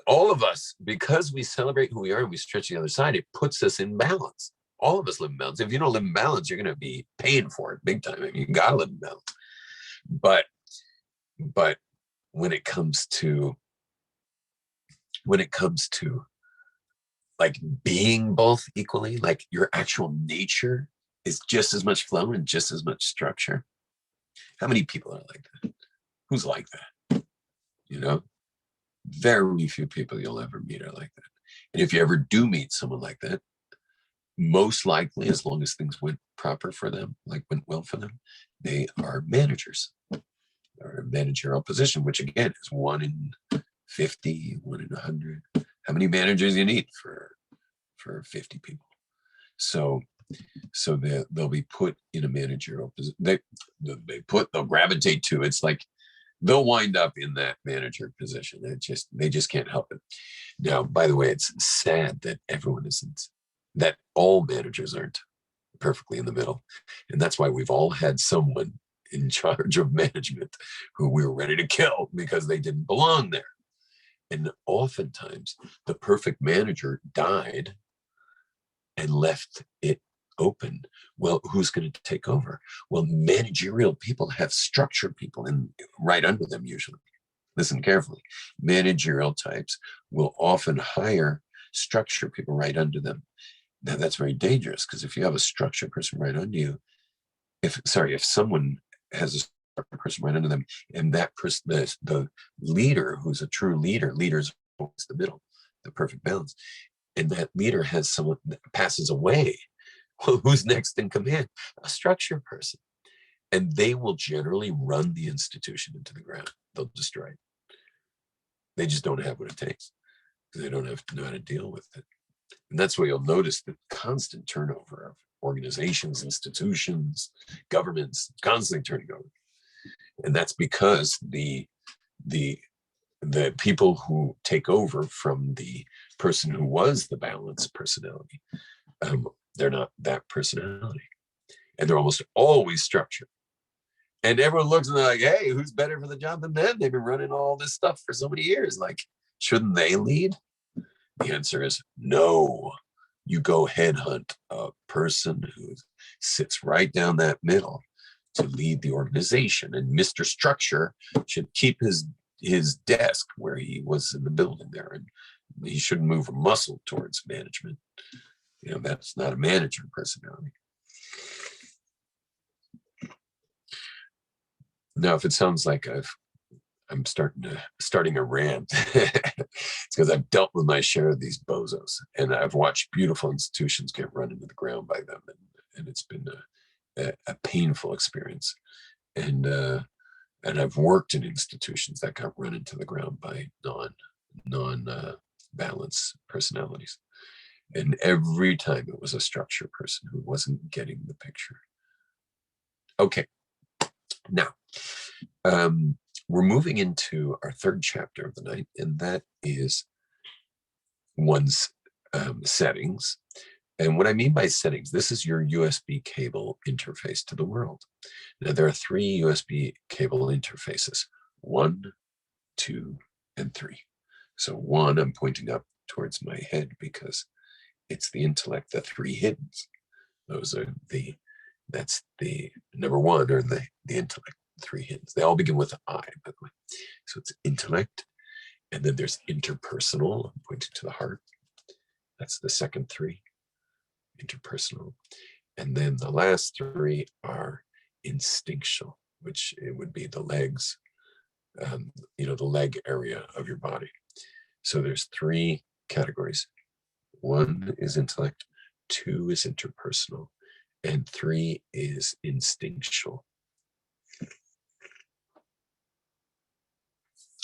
All of us, because we celebrate who we are and we stretch the other side, it puts us in balance. All of us live in balance. If you don't live in balance, you're going to be paying for it big time. I mean, you got to live in balance. But when it comes to like being both equally, like your actual nature is just as much flow and just as much structure. How many people are like that? Who's like that? Very few people you'll ever meet are like that. And if you ever do meet someone like that, most likely, as long as things went proper for them, went well for them, they are managers or a managerial position, which again is 1 in 50, 1 in 100. How many managers you need for 50 people? So they'll be put in a managerial position. They'll gravitate to. It's like they'll wind up in that manager position. They just can't help it. Now, by the way, it's sad that that all managers aren't perfectly in the middle. And that's why we've all had someone in charge of management who we were ready to kill because they didn't belong there. And oftentimes the perfect manager died and left it open. Well, who's going to take over? Well, managerial people have structured people right under them usually. Listen carefully. Managerial types will often hire structured people right under them. Now that's very dangerous, because if you have a structured person right under you, if someone has a structured person right under them, and that person, the leader, who's a true leader's always the middle, the perfect balance, and that leader has someone that passes away, well, who's next in command? A structured person. And they will generally run the institution into the ground. They'll destroy it. They just don't have what it takes because they don't have to know how to deal with it. And that's why you'll notice the constant turnover of organizations, institutions, governments, constantly turning over. And that's because the people who take over from the person who was the balanced personality, they're not that personality. And they're almost always structured. And everyone looks and they're like, hey, who's better for the job than them? They've been running all this stuff for so many years. Like, shouldn't they lead? The answer is no. You go headhunt a person who sits right down that middle to lead the organization. And Mr. Structure should keep his desk where he was in the building there. And he shouldn't move a muscle towards management. You know, that's not a manager personality. Now, if it sounds like I'm starting a rant, it's because I've dealt with my share of these bozos, and I've watched beautiful institutions get run into the ground by them, and it's been a painful experience. And I've worked in institutions that got run into the ground by non-balanced personalities, and every time it was a structure person who wasn't getting the picture. Okay. Now, we're moving into our third chapter of the night, and that is one's settings. And what I mean by settings, this is your USB cable interface to the world. Now, there are 3 USB cable interfaces, 1, 2, and 3. So 1, I'm pointing up towards my head because it's the intellect, the 3 hiddens. Those are that's the number 1, or the intellect, 3 hiddens. They all begin with I, by the way. So it's intellect, and then there's interpersonal, pointing to the heart. That's the second 3, interpersonal. And then the last 3 are instinctual, which it would be the legs, the leg area of your body. So there's 3 categories. 1 is intellect, 2 is interpersonal, and 3 is instinctual.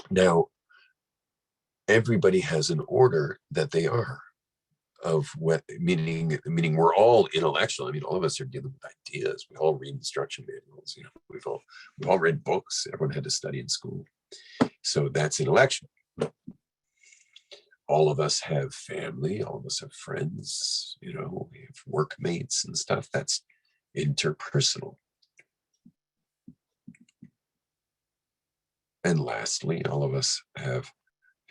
Now, everybody has an order that they are of what, meaning we're all intellectual. I mean, all of us are dealing with ideas. We all read instruction manuals. We've all read books. Everyone had to study in school. So that's intellectual. All of us have family. All of us have friends. We have workmates and stuff. That's interpersonal. And lastly, all of us have,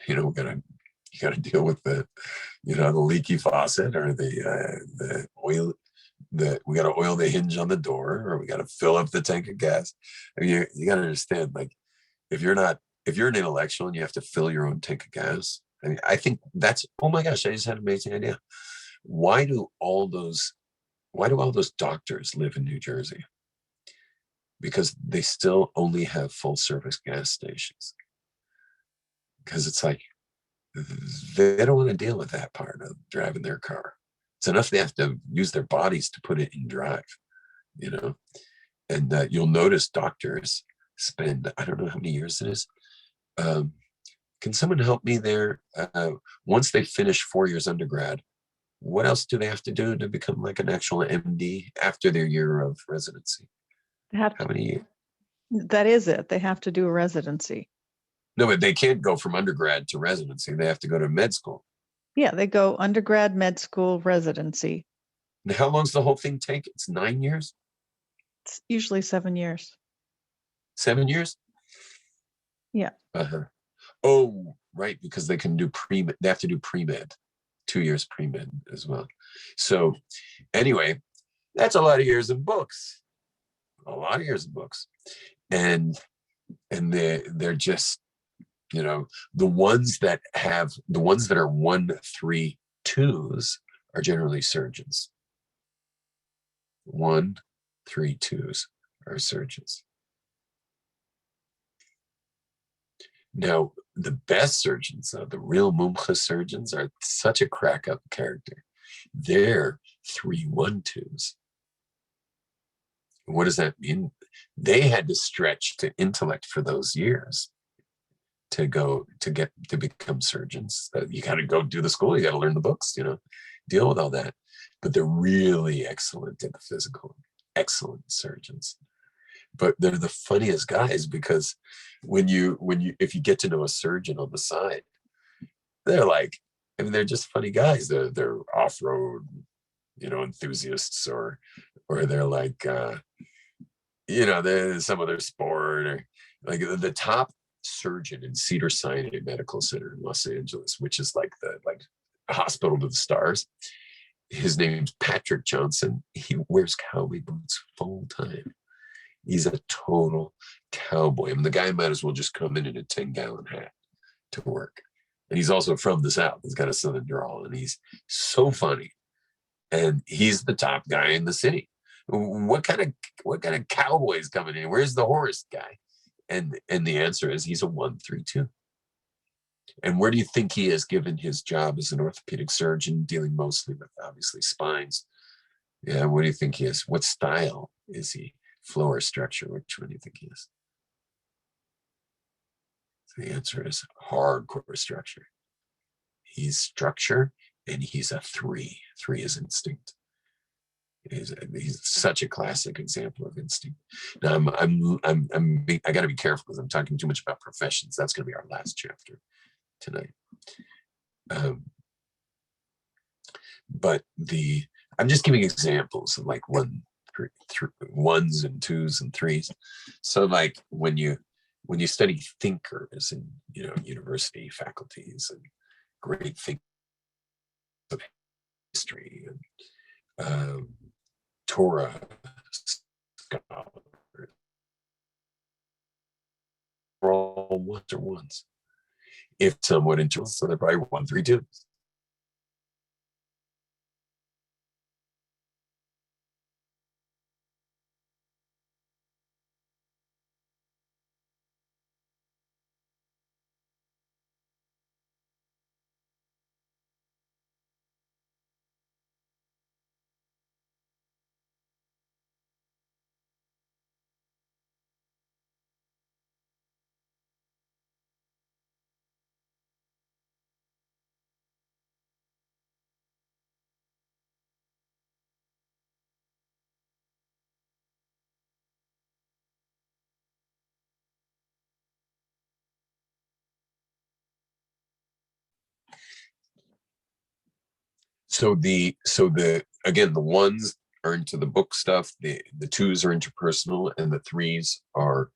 you got to deal with the leaky faucet, or the oil, we got to oil the hinge on the door, or we got to fill up the tank of gas. I mean, you got to understand, like, if you're an intellectual and you have to fill your own tank of gas, I mean, I think that's, oh my gosh, I just had an amazing idea. Why do all those doctors live in New Jersey? Because they still only have full service gas stations. Because it's like, they don't want to deal with that part of driving their car. It's enough they have to use their bodies to put it in drive, And you'll notice doctors spend, I don't know how many years it is. Can someone help me there? Once they finish 4 years undergrad, what else do they have to do to become like an actual MD after their year of residency? How many years? That is it. They have to do a residency. No, but they can't go from undergrad to residency. They have to go to med school. Yeah, they go undergrad, med school, residency. Now, how long does the whole thing take? It's 9 years? It's usually 7 years. 7 years? Yeah. Uh-huh. Oh, right, because they can do they have to do pre-med, 2 years pre-med as well. So anyway, that's a lot of years of books. A lot of years of books. And they're just, the ones that are 1, 3, 2s are generally surgeons. 1, 3, 2s are surgeons. Now, the best surgeons, the real mumcha surgeons, are such a crack up character. They're 3, 1, 2s. What does that mean? they had to stretch to intellect for those years to become surgeons. You got to go do the school, you got to learn the books, deal with all that. But they're really excellent at the physical, excellent surgeons. But they're the funniest guys, because if you get to know a surgeon on the side, they're like, they're just funny guys. They're off-road, enthusiasts, or they're like, there's some other sport, or like the top surgeon in Cedars-Sinai Medical Center in Los Angeles, which is like the hospital to the stars. His name's Patrick Johnson. He wears cowboy boots full time. He's a total cowboy. The guy might as well just come in a 10-gallon hat to work. And he's also from the South. He's got a Southern drawl, and he's so funny. And he's the top guy in the city. What kind of cowboy is coming in? Where's the horse guy? And the answer is he's a 132. And where do you think he is, given his job as an orthopedic surgeon, dealing mostly with obviously spines? Yeah, what do you think he is? What style is he? Flow or structure? Which one do you think he is? So the answer is hardcore structure. He's structure, and he's a 3. 3 is instinct. He's such a classic example of instinct. Now I got to be careful, because I'm talking too much about professions. That's going to be our last chapter tonight. But I'm just giving examples of like 1s and 2s and 3s. So like when you study thinkers in university faculties and great thinkers of history and Torah scholars, are all 1s or 1s. If somewhat into, so they're probably 132s. So the 1s are into the book stuff, the 2s are interpersonal, and the 3s are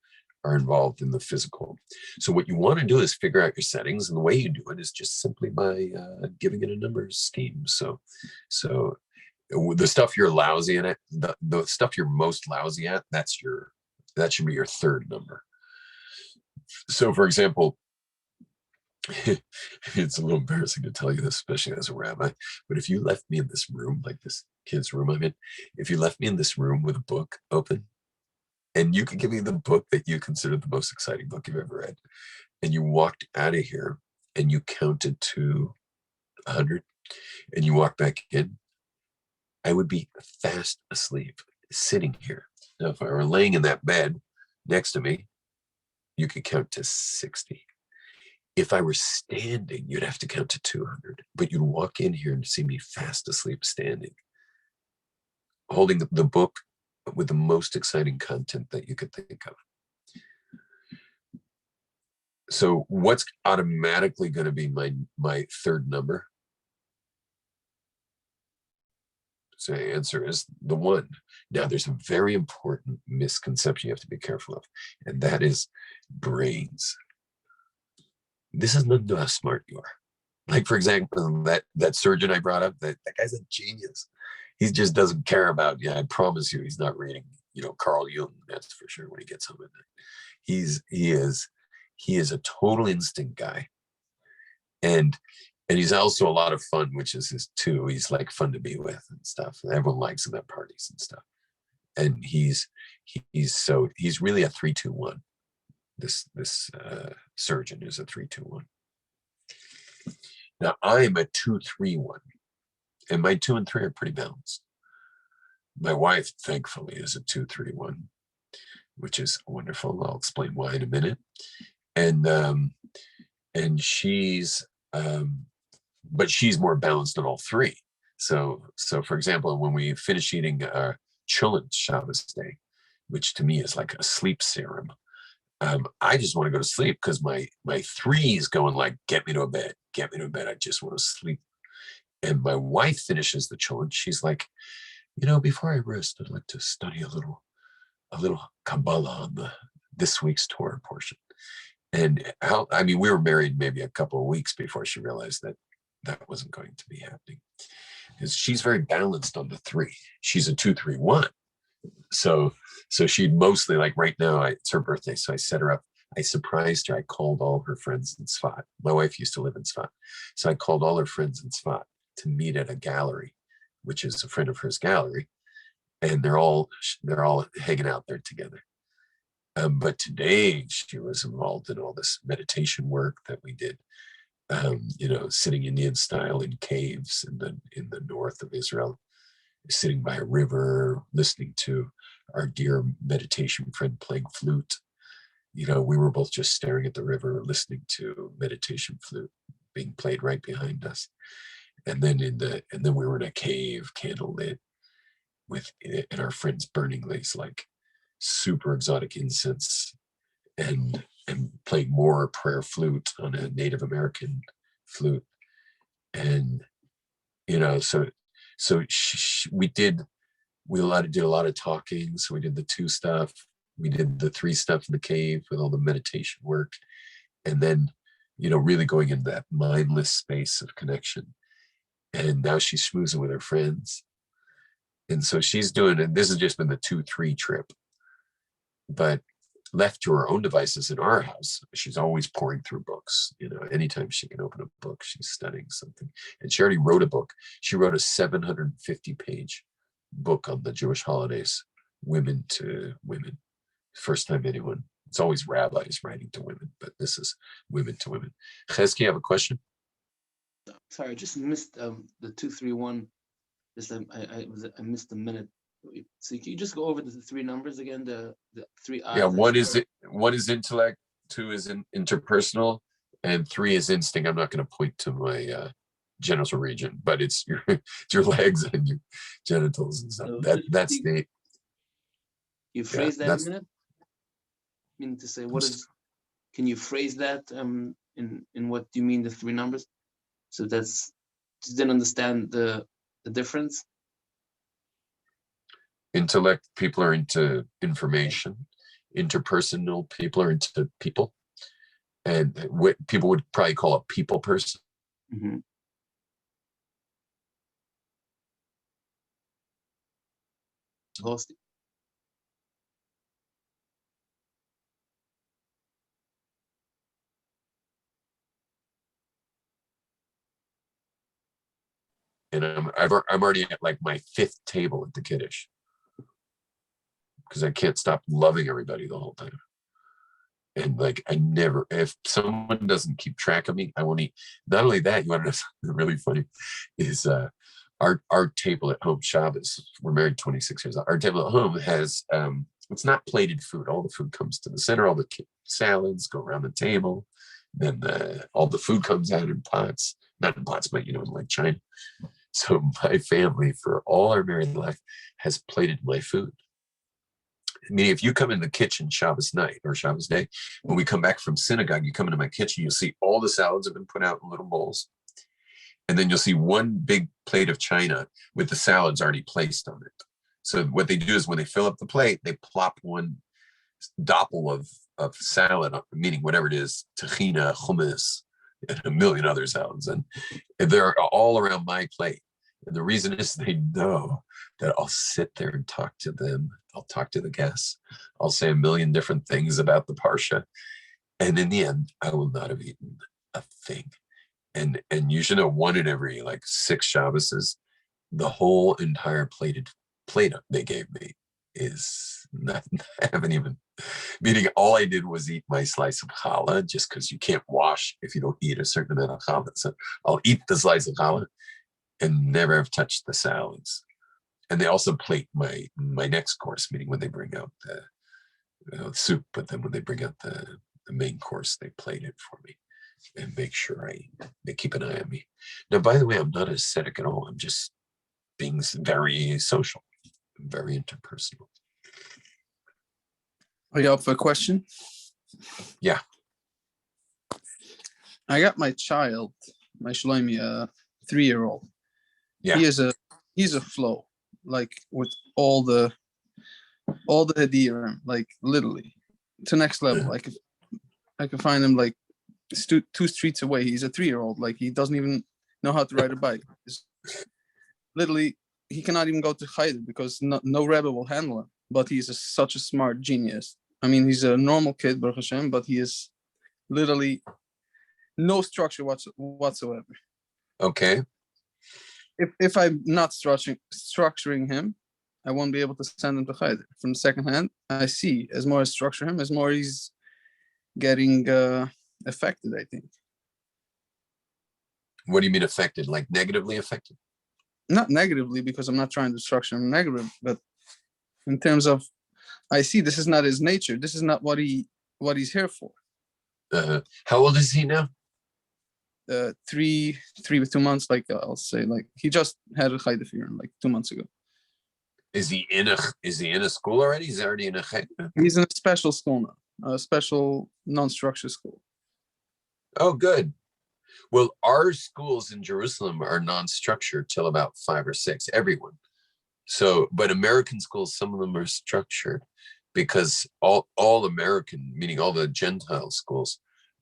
involved in the physical. So what you want to do is figure out your settings, and the way you do it is just simply by giving it a numbers scheme. So the stuff you're lousy at, the stuff you're most lousy at, that should be your 3rd number. So for example, it's a little embarrassing to tell you this, especially as a rabbi, but if you left me in this room, like this kid's room I'm in, if you left me in this room with a book open, and you could give me the book that you consider the most exciting book you've ever read, and you walked out of here and you counted to 100 and you walked back in, I would be fast asleep sitting here. Now, if I were laying in that bed next to me, you could count to 60. If I were standing, you'd have to count to 200, but you'd walk in here and see me fast asleep standing, holding the book with the most exciting content that you could think of. So what's automatically going to be my 3rd number? So the answer is the 1. Now there's a very important misconception you have to be careful of, and that is brains. This is not how smart you are. Like, for example, that surgeon I brought up, that guy's a genius. He just doesn't care about, I promise you, he's not reading, Carl Jung, that's for sure, when he gets home at night. He is a total instinct guy. And he's also a lot of fun, which is his 2. He's like fun to be with and stuff. And everyone likes him at parties and stuff. And he's really a 3-2-1. This surgeon is a 3-2-1. Now I'm a 2-3-1, and my 2 and 3 are pretty balanced. My wife, thankfully, is a 2-3-1. which is wonderful. I'll explain why in a minute. And she's, but she's more balanced on all three. So for example, when we finish eating Chulent Shabbos day, which to me is like a sleep serum, I just want to go to sleep because my three is going like, get me to a bed, get me to a bed. I just want to sleep. And my wife finishes the Chulent. She's like, before I rest, I'd like to study a little Kabbalah on this week's Torah portion. And we were married maybe a couple of weeks before she realized that wasn't going to be happening, because she's very balanced on the three. She's a 2-3-1. So she'd mostly, like right now, it's her birthday. So I set her up. I surprised her. I called all her friends in Tzfat. My wife used to live in Tzfat. So I called all her friends in Tzfat to meet at a gallery, which is a friend of hers gallery. And they're all hanging out there together. But today she was involved in all this meditation work that we did, sitting Indian style in caves in the north of Israel, sitting by a river, listening to our dear meditation friend playing flute. We were both just staring at the river, listening to meditation flute being played right behind us. And then we were in a cave, candle lit, and our friends burning these like super exotic incense and playing more prayer flute on a Native American flute. And we did a lot of talking. So we did the 2 stuff, we did the 3 stuff in the cave with all the meditation work, and then really going into that mindless space of connection. And now she's schmoozing with her friends, and so she's doing it. This has just been the 2-3 trip, but left to her own devices in our house, she's always pouring through books. Anytime she can open a book, she's studying something. And she already wrote a book. She wrote a 750-page book on the Jewish holidays, women to women. First time anyone. It's always rabbis writing to women, but this is women to women. Chesky, you have a question? Sorry, I just missed the 2-3-1. I missed a minute. So can you just go over the 3 numbers again? The 3 eyes. Yeah, one is intellect, 2 is interpersonal, and 3 is instinct. I'm not going to point to my genital region, but it's your legs and your genitals and stuff. So That's the. You phrase that in a minute. I mean to say, what is? Can you phrase that in what do you mean the 3 numbers? So that's just didn't understand the difference. Intellect, people are into information. Interpersonal, people are into people. And what people would probably call a people person. Mm-hmm. And I'm already at like my 5th table at the Kiddush, because I can't stop loving everybody the whole time. And like, if someone doesn't keep track of me, I won't eat. Not only that, you want to know something really funny is our table at home, Shabbos, we're married 26 years. Our table at home has, it's not plated food. All the food comes to the center, all the salads go around the table. Then all the food comes out in pots, not in pots, but in like China. So my family, for all our married life, has plated my food. Meaning, if you come in the kitchen Shabbos night or Shabbos day, when we come back from synagogue, you come into my kitchen, you'll see all the salads have been put out in little bowls. And then you'll see one big plate of china with the salads already placed on it. So what they do is when they fill up the plate, they plop one doppel of salad, meaning whatever it is, tahina, hummus, and a million other salads. And they're all around my plate. And the reason is they know that I'll sit there and talk to them. I'll talk to the guests. I'll say a million different things about the Parsha. And in the end, I will not have eaten a thing. And you should know, one in every like 6 Shabbos, the whole entire plate they gave me is not, I haven't even, meaning all I did was eat my slice of challah, just because you can't wash if you don't eat a certain amount of challah. So I'll eat the slice of challah and never have touched the salads. And they also plate my next course, meaning when they bring out soup, but then when they bring out the main course, they plate it for me and make sure they keep an eye on me. Now, by the way, I'm not ascetic at all. I'm just being very social, very interpersonal. Are you up for a question? Yeah. I got my child, my Shlomi, a 3-year-old. Yeah. He's a flow, like with all the Hadirim, like literally to next level. I could find him like 2 streets away. He's a 3-year-old, like he doesn't even know how to ride a bike. Literally, he cannot even go to Cheder because no Rebbe will handle him. But he's such a smart genius. I mean, he's a normal kid, Baruch Hashem, but he is literally no structure whatsoever. Okay. If I'm not structuring him, I won't be able to send him to Cheder. From the second hand, I see as more I structure him, as more he's getting affected, I think. What do you mean affected? Like negatively affected? Not negatively, because I'm not trying to structure him negative, but in terms of, I see this is not his nature. This is not what he's here for. How old is he now? 3 with 2 months, like I'll say, like he just had a Cheder fever like 2 months ago. Is he in a school already? He's already in a cheder? He's in a special school now, a special non-structured school. Oh, good. Well, our schools in Jerusalem are non-structured till about 5 or 6, everyone. So, but American schools, some of them are structured because all American, meaning all the Gentile schools,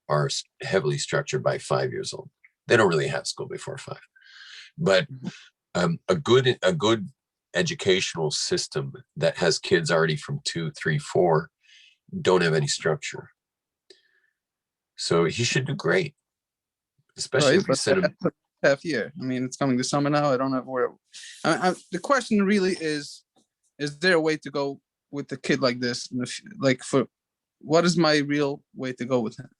are heavily structured by 5 years old. They don't really have school before 5. But a good educational system that has kids already from 2, 3, 4 don't have any structure. So he should do great, especially if we send him. Half year. I mean, it's coming to summer now. I don't have where. The question really is there a way to go with the kid like this? Like, for what is my real way to go with him?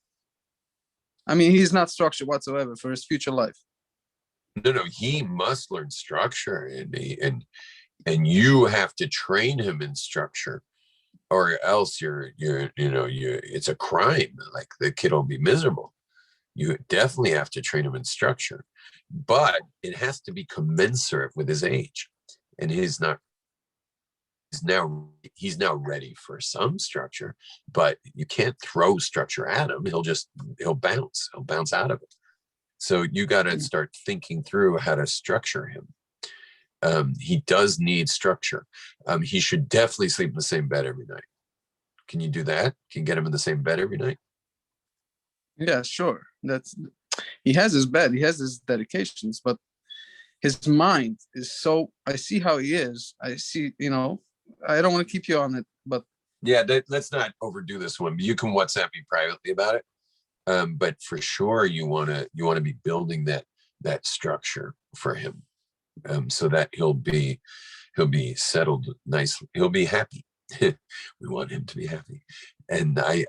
I mean, he's not structured whatsoever for his future life. No, he must learn structure, and you have to train him in structure, or else it's a crime. Like the kid will be miserable. You definitely have to train him in structure, but it has to be commensurate with his age, and he's now ready for some structure, but you can't throw structure at him. He'll bounce out of it. So you got to start thinking through how to structure him. He does need structure. He should definitely sleep in the same bed every night. Can you do that? Can you get him in the same bed every night? Yeah, sure. He has his bed, he has his dedications, but his mind is so. I see how he is. I see, I don't want to keep you on it, but yeah, let's not overdo this one. You can WhatsApp me privately about it. But for sure, you want to be building that structure for him, so that he'll be settled nicely. He'll be happy. We want him to be happy. And I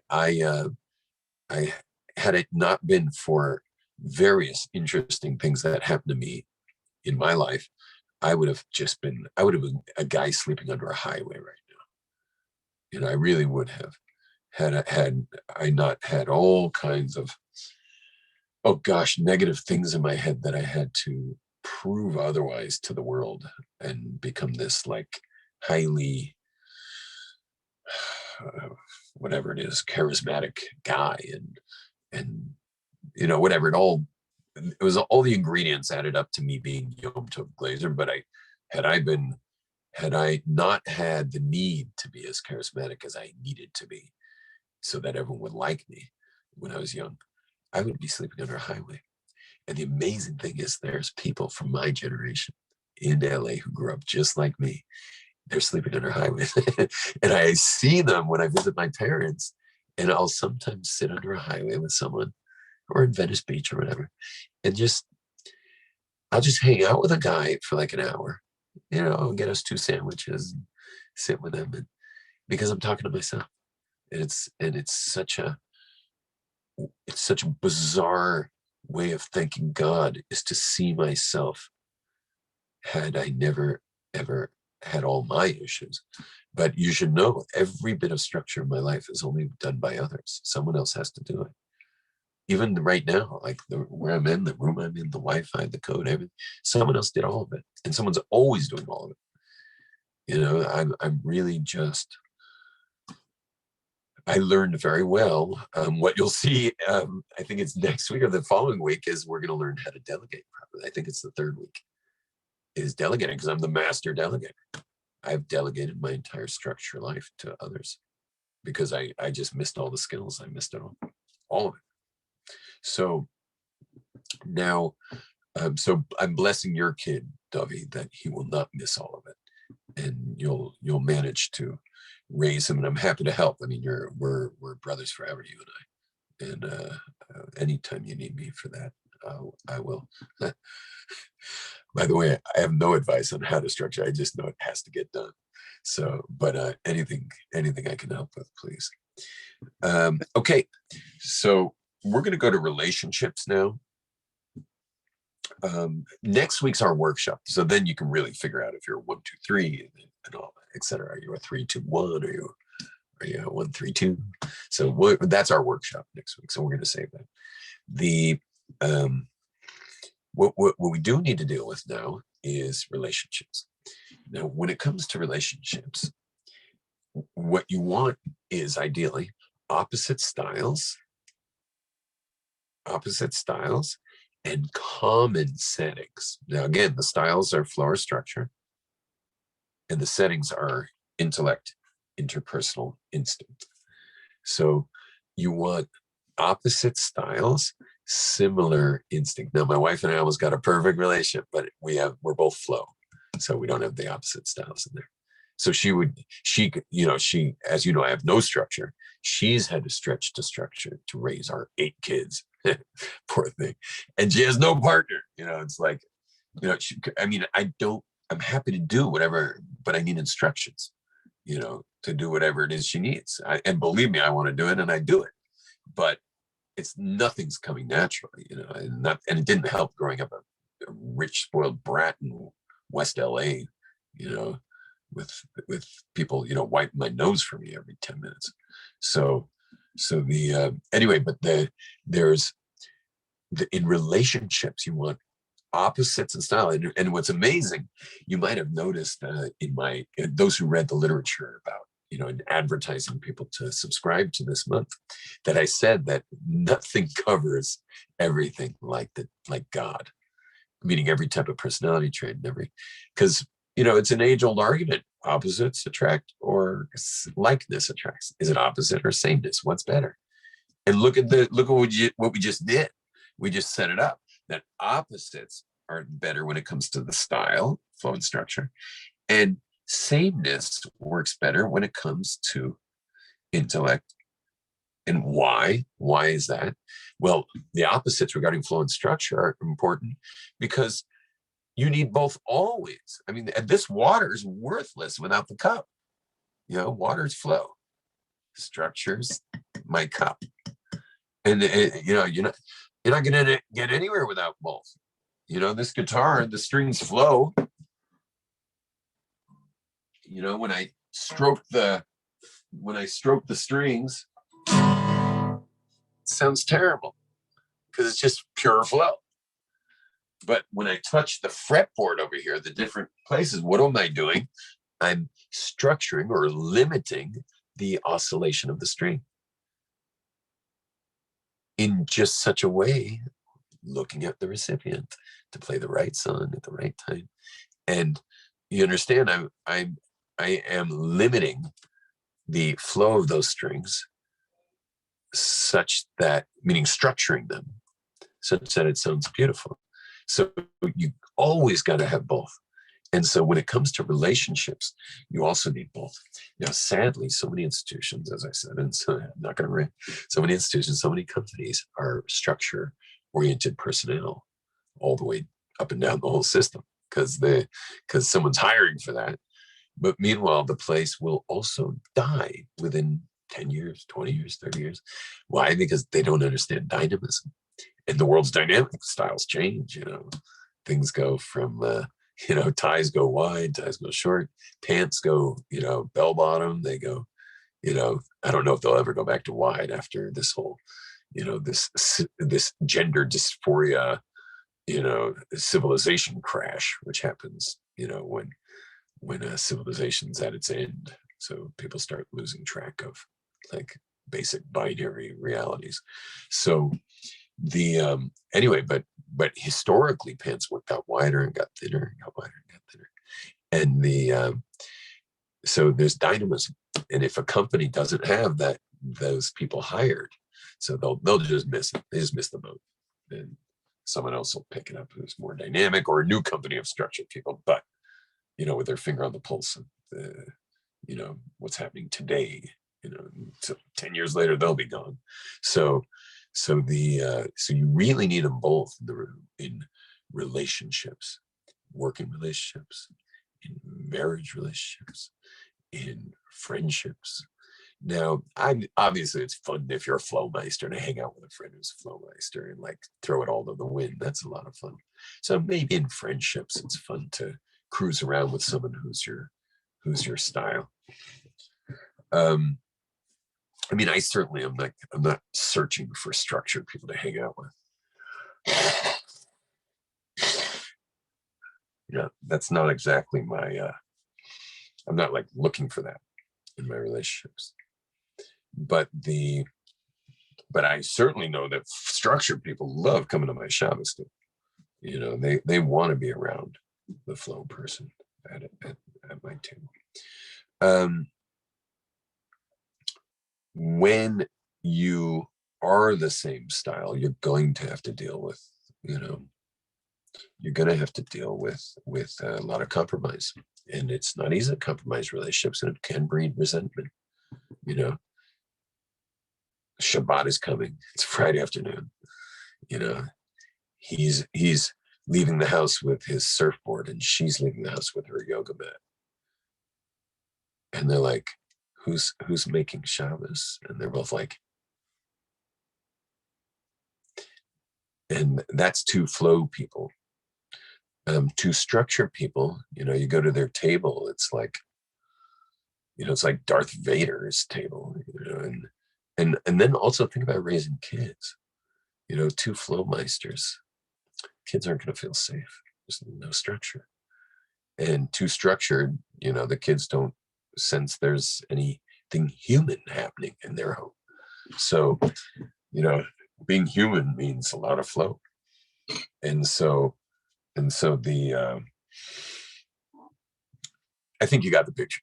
had it not been for various interesting things that happened to me in my life, I would have been a guy sleeping under a highway right now. I really would have, had I not had all kinds of, oh gosh, negative things in my head that I had to prove otherwise to the world and become this like highly, whatever it is, charismatic guy, and whatever it was all the ingredients added up to me being Yom Tov Glazer. But had I not had the need to be as charismatic as I needed to be, so that everyone would like me when I was young, I would be sleeping under a highway. And the amazing thing is, there's people from my generation in LA who grew up just like me. They're sleeping under highways. And I see them when I visit my parents, and I'll sometimes sit under a highway with someone, or in Venice Beach or whatever, and I'll just hang out with a guy for like an hour, get us 2 sandwiches, and sit with him, and because I'm talking to myself. And it's such a bizarre way of thanking God, is to see myself, had I never ever had all my issues. But you should know every bit of structure in my life is only done by others. Someone else has to do it. Even right now, like where I'm in, the room I'm in, the Wi-Fi, the code, everything, someone else did all of it. And someone's always doing all of it. You know, I'm really just, I learned very well. What you'll see, I think it's next week or the following week, is we're going to learn how to delegate properly. I think it's the third week, is delegating, because I'm the master delegator. I've delegated my entire structure life to others because I just missed all the skills. I missed it all of it. So now, so I'm blessing your kid, Dovey, that he will not miss all of it, and you'll manage to raise him. And I'm happy to help. I mean, we're brothers forever, you and I. And anytime you need me for that, I will. By the way, I have no advice on how to structure. I just know it has to get done. So, but anything I can help with, please. Okay, so we're going to go to relationships now. Next week's our workshop, so then you can really figure out if you're 1, 2, 3 and all that, etc. Are you a 3, 2, 1? Are you a 1, 3, 2? So that's our workshop next week. So we're going to save that. The what we do need to deal with now is relationships. Now, when it comes to relationships, what you want is ideally opposite styles and common settings. Now, again, the styles are flow or structure, and the settings are intellect, interpersonal, instinct. So you want opposite styles, similar instinct. Now, my wife and I almost got a perfect relationship, but we're both flow, so we don't have the opposite styles in there. So she, as you know, I have no structure. She's had to stretch to structure to raise our 8 kids. Poor thing. And she has no partner. It's like, I'm happy to do whatever, but I need instructions, to do whatever it is she needs. And believe me, I want to do it, and I do it. But nothing's coming naturally, and it didn't help growing up a rich, spoiled brat in West LA, with people, wiping my nose for me every 10 minutes. So anyway, but in relationships, you want opposites in style. And what's amazing, you might have noticed in those who read the literature about, in advertising people to subscribe to this month, that I said that nothing covers everything like God, meaning every type of personality trait, because it's an age-old argument. Opposites attract or likeness attracts. Is it opposite or sameness? What's better? And look at what we just did. We just set it up that opposites are better when it comes to the style, flow, and structure, and sameness works better when it comes to intellect. And why? Why is that? Well, the opposites regarding flow and structure are important because you need both always. I mean, this water is worthless without the cup. Water's flow. Structure's my cup. And you're not going to get anywhere without both. This guitar, the strings flow. When I stroke the strings, it sounds terrible because it's just pure flow. But when I touch the fretboard over here, the different places, what am I doing? I'm structuring or limiting the oscillation of the string in just such a way, looking at the recipient to play the right song at the right time. And you understand, I am limiting the flow of those strings such that, meaning structuring them such that it sounds beautiful. So you always got to have both. And so when it comes to relationships, you also need both. Now, sadly, so many institutions, as I said, and so I'm not going to rant, so many institutions, so many companies are structure-oriented personnel all the way up and down the whole system because someone's hiring for that. But meanwhile, the place will also die within 10 years, 20 years, 30 years. Why? Because they don't understand dynamism. And the world's dynamic, styles change, things go from ties go wide, ties go short, pants go, bell bottom, they go, I don't know if they'll ever go back to wide after this whole, this gender dysphoria, civilization crash, which happens, when a civilization's at its end. So people start losing track of like basic binary realities. So anyway, but historically pants got wider and got thinner, and got wider and got thinner. And so there's dynamism. And if a company doesn't have those people hired, so they'll just miss it. They just miss the boat. And someone else will pick it up who's more dynamic, or a new company of structured people, but with their finger on the pulse of what's happening today. So 10 years later they'll be gone. So you really need them both in relationships, working relationships, in marriage relationships, in friendships. Now, obviously it's fun if you're a flow meister to hang out with a friend who's a flow meister and like throw it all to the wind. That's a lot of fun. So maybe in friendships, it's fun to cruise around with someone who's your style. I certainly I'm not searching for structured people to hang out with. That's not exactly my I'm not like looking for that in my relationships. But I certainly know that structured people love coming to my Shabbos too. They want to be around the flow person at my table. When you are the same style, you're going to have to deal with, with a lot of compromise, and it's not easy to compromise relationships, and it can breed resentment. Shabbat is coming. It's Friday afternoon. He's leaving the house with his surfboard, and she's leaving the house with her yoga mat. And they're like, who's making Shabbos? And they're both like, and that's two flow people. Two structured people, you go to their table, it's like, it's like Darth Vader's table, and then also think about raising kids, two flow meisters. Kids aren't going to feel safe. There's no structure. And too structured, the kids don't sense there's anything human happening in their home. So, being human means a lot of flow. And so I think you got the picture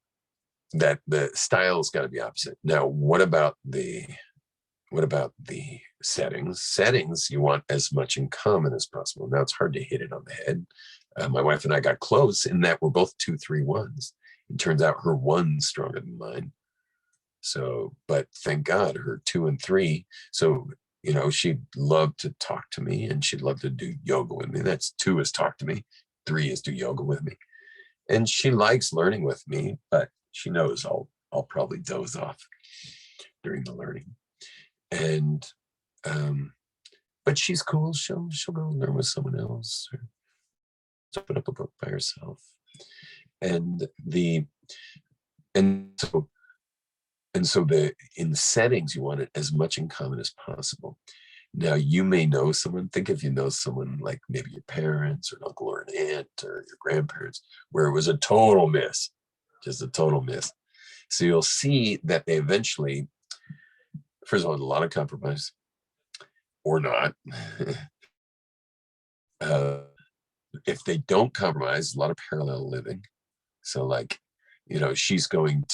that the style's got to be opposite. Now, what about the settings? Settings, you want as much in common as possible. Now, it's hard to hit it on the head. My wife and I got close in that we're both 2, 3 1s. It turns out her 1's stronger than mine. So, but thank God, her 2 and 3. So, she'd love to talk to me, and she'd love to do yoga with me. That's 2 is talk to me. 3 is do yoga with me. And she likes learning with me, but she knows I'll probably doze off during the learning. And but she's cool. She'll go learn with someone else, or open up a book by herself. And so in settings, you want it as much in common as possible. Now, you may know someone. Think if you know someone like maybe your parents or an uncle or an aunt or your grandparents, where it was a total miss, just a total miss. So you'll see that they eventually, first of all, a lot of compromise, or not. If they don't compromise, a lot of parallel living. So like, she's going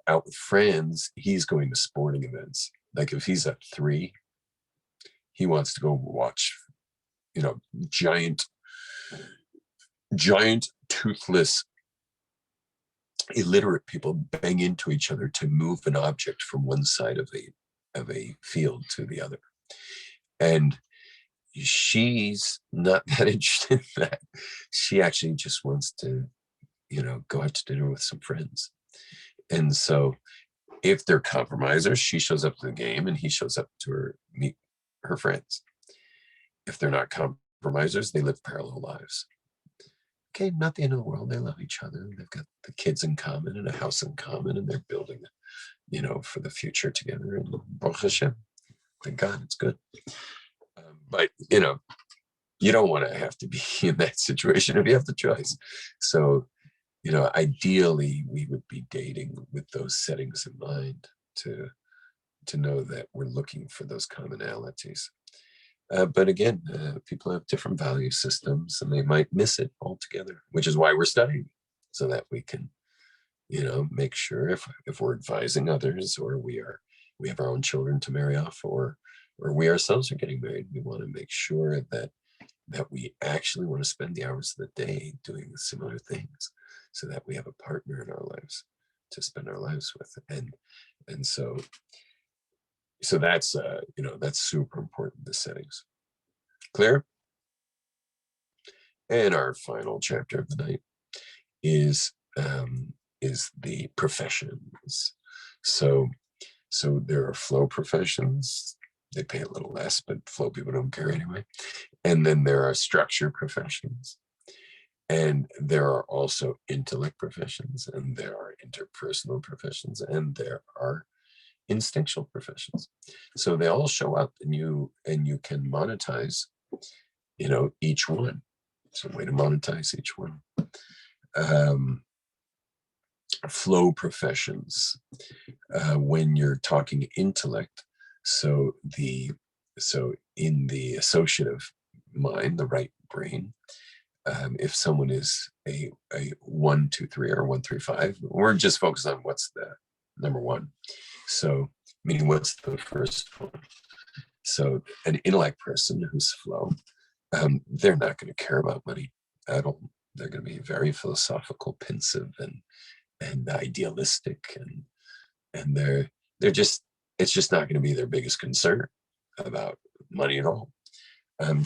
out with friends. He's going to sporting events. Like if he's at 3, he wants to go watch, giant toothless, illiterate people bang into each other to move an object from one side of a field to the other. And she's not that interested in that. She actually just wants to, go out to dinner with some friends. And so if they're compromisers, she shows up to the game and he shows up to meet her friends. If they're not compromisers, they live parallel lives. Okay, not the end of the world. They love each other. They've got the kids in common and a house in common, and they're building, for the future together. And Baruch Hashem, thank God, it's good. But you don't want to have to be in that situation if you have the choice. So, ideally, we would be dating with those settings in mind to know that we're looking for those commonalities. But again, people have different value systems and they might miss it altogether, which is why we're studying, so that we can, make sure if we're advising others, or we have our own children to marry off, or we ourselves are getting married, we want to make sure that we actually want to spend the hours of the day doing similar things, so that we have a partner in our lives to spend our lives with. And so that's that's super important, the settings. Clear? And our final chapter of the night is the professions. So there are flow professions. They pay a little less, but flow people don't care anyway. And then there are structure professions. And there are also intellect professions, and there are interpersonal professions, and there are instinctual professions. So they all show up, and you can monetize, each one. It's a way to monetize each one. Flow professions, when you're talking intellect, so in the associative mind, the right brain, if someone is a 1, 2, 3 or 1, 3, 5, we're just focused on what's the number one. So meaning what's the first one. So an intellect person who's flow, they're not going to care about money at all. They're going to be very philosophical, pensive, and idealistic, and they're just, it's just not going to be their biggest concern about money at all.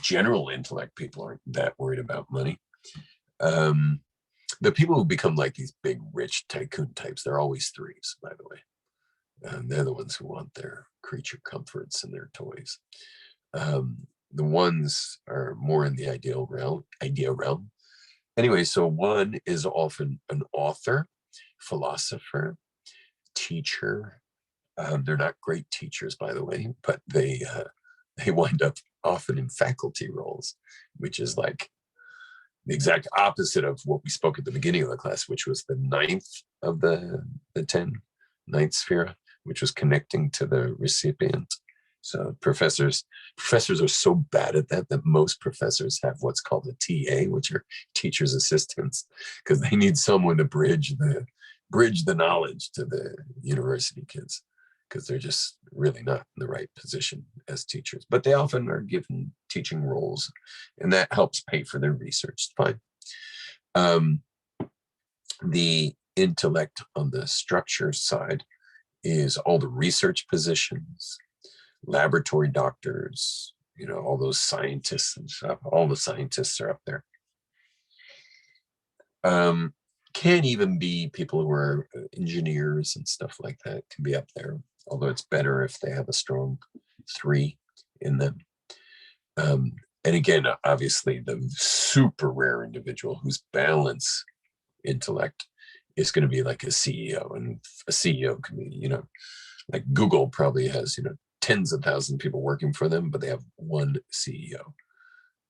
General intellect people aren't that worried about money. The people who become like these big rich tycoon types, they're always threes, by the way. They're the ones who want their creature comforts and their toys. The ones are more in the idea realm. Anyway, so one is often an author, philosopher, teacher. They're not great teachers, by the way, but they wind up often in faculty roles, which is like the exact opposite of what we spoke at the beginning of the class, which was the ninth of the 10, ninth sphere, which was connecting to the recipient. So professors are so bad at that most professors have what's called a TA, which are teacher's assistants, because they need someone to bridge the knowledge to the university kids, because they're just really not in the right position as teachers. But they often are given teaching roles, and that helps pay for their research. Fine. The intellect on the structure side is all the research positions, laboratory doctors, all those scientists and stuff. All the scientists are up there. Can even be people who are engineers and stuff like that can be up there, although it's better if they have a strong 3 in them. And again, obviously, the super rare individual whose balance intellect is going to be like a CEO, and a CEO can be, like Google probably has, tens of thousands of people working for them, but they have one CEO.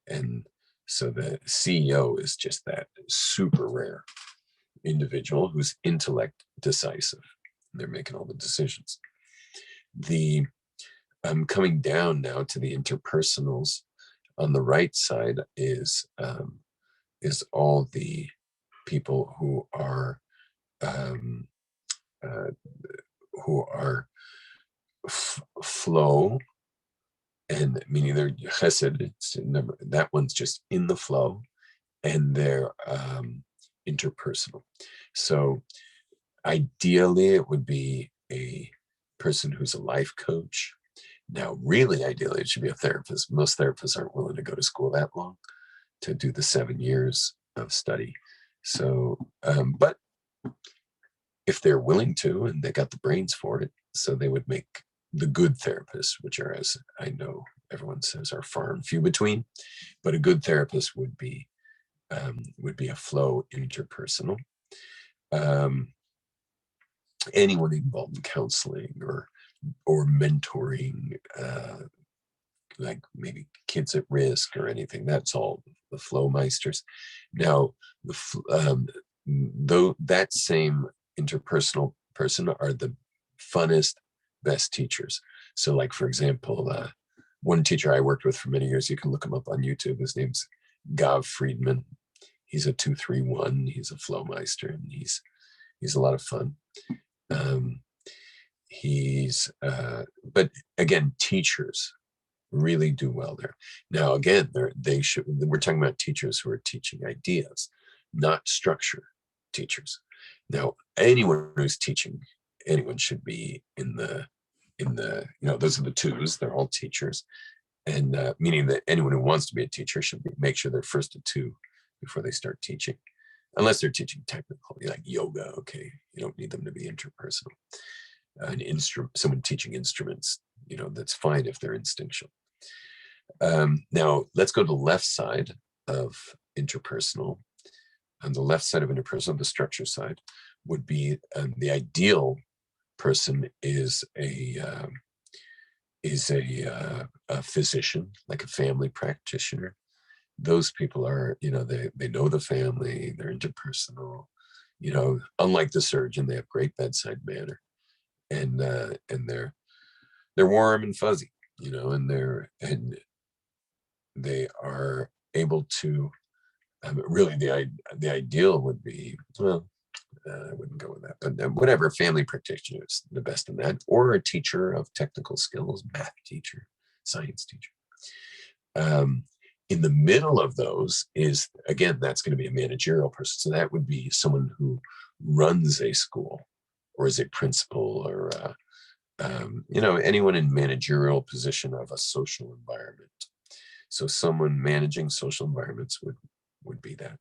And so the CEO is just that super rare individual whose intellect decisive. They're making all the decisions. Coming down now to the interpersonals. On the right side is all the people who are flow, and meaning they're chesed. That one's just in the flow, and they're interpersonal. So ideally, it would be a person who's a life coach. Now, really, ideally, it should be a therapist. Most therapists aren't willing to go to school that long to do the 7 years of study. So, but if they're willing to, and they got the brains for it, so they would make the good therapists, which are, as I know, everyone says are far and few between, but a good therapist would be a flow interpersonal. Anyone involved in counseling or mentoring, like maybe kids at risk or anything, that's all the flow meisters. Now, though that same interpersonal person are the funnest, best teachers. So like, for example, one teacher I worked with for many years, you can look him up on YouTube. His name's Gav Friedman. He's a 231. He's a flow meister, and he's a lot of fun. But again, teachers really do well there. Now, again, we're talking about teachers who are teaching ideas, not structure teachers. Now, anyone who's teaching, anyone should be in the, those are the twos, they're all teachers. And meaning that anyone who wants to be a teacher should make sure they're first a two before they start teaching. Unless they're teaching technical, like yoga, okay, you don't need them to be interpersonal. Someone teaching instruments, that's fine if they're instinctual. Now, let's go to the left side of interpersonal. On the left side of interpersonal, the structure side, would be the ideal person is a physician, like a family practitioner. Those people are, they know the family, they're interpersonal, unlike the surgeon, they have great bedside manner, and they're warm and fuzzy, and they are able to, really the ideal would be, well, I wouldn't go with that, but whatever, family practitioner is the best in that, or a teacher of technical skills, math teacher, science teacher. In the middle of those is, again, that's going to be a managerial person. So that would be someone who runs a school or is a principal or, anyone in managerial position of a social environment. So someone managing social environments would be that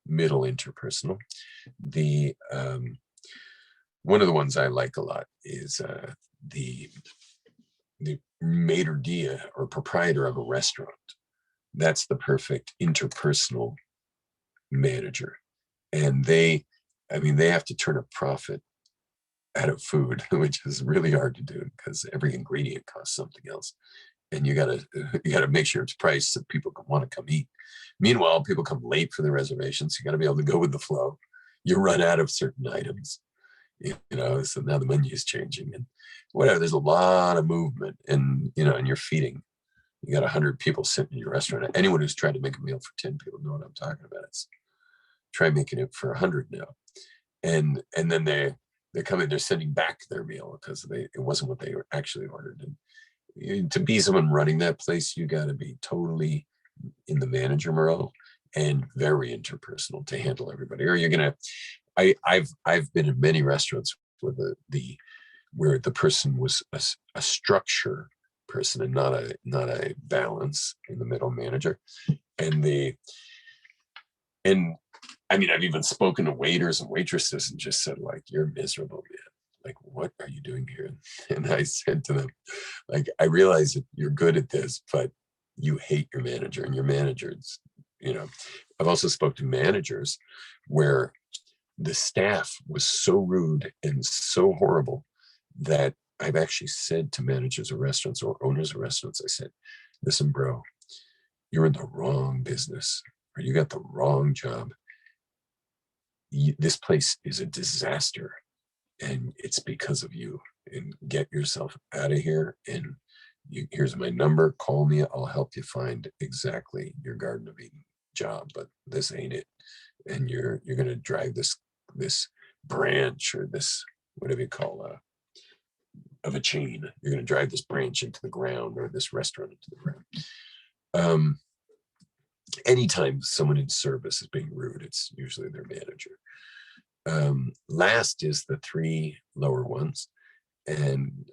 middle interpersonal. The one of the ones I like a lot is the maitre d' or proprietor of a restaurant. That's the perfect interpersonal manager. And they have to turn a profit out of food, which is really hard to do because every ingredient costs something else. And you gotta make sure it's priced so people want to come eat. Meanwhile, people come late for the reservations. You got to be able to go with the flow. You run out of certain items, so now the menu is changing and whatever. There's a lot of movement, and and you're feeding. You got 100 people sitting in your restaurant. Anyone who's tried to make a meal for 10 people know what I'm talking about. It's try making it for 100 now, and then they come in. They're sending back their meal because it wasn't what they actually ordered. And to be someone running that place, you got to be totally in the manager role and very interpersonal to handle everybody. Or you're gonna. I've been in many restaurants where where the person was a structure person and not a balance in the middle manager. And I've even spoken to waiters and waitresses and just said, like, you're miserable, man. Like, what are you doing here? And I said to them, like, I realize that you're good at this, but you hate your manager, and your manager's, I've also spoke to managers where the staff was so rude and so horrible that I've actually said to managers of restaurants or owners of restaurants, I said, listen, bro, you're in the wrong business, or you got the wrong job. This place is a disaster, and it's because of you. And get yourself out of here. And here's my number. Call me. I'll help you find exactly your Garden of Eden job. But this ain't it. And you're going to drive this branch, or this, whatever you call of a chain. You're going to drive this branch into the ground, or this restaurant into the ground. Anytime someone in service is being rude, it's usually their manager. Last is the three lower ones, and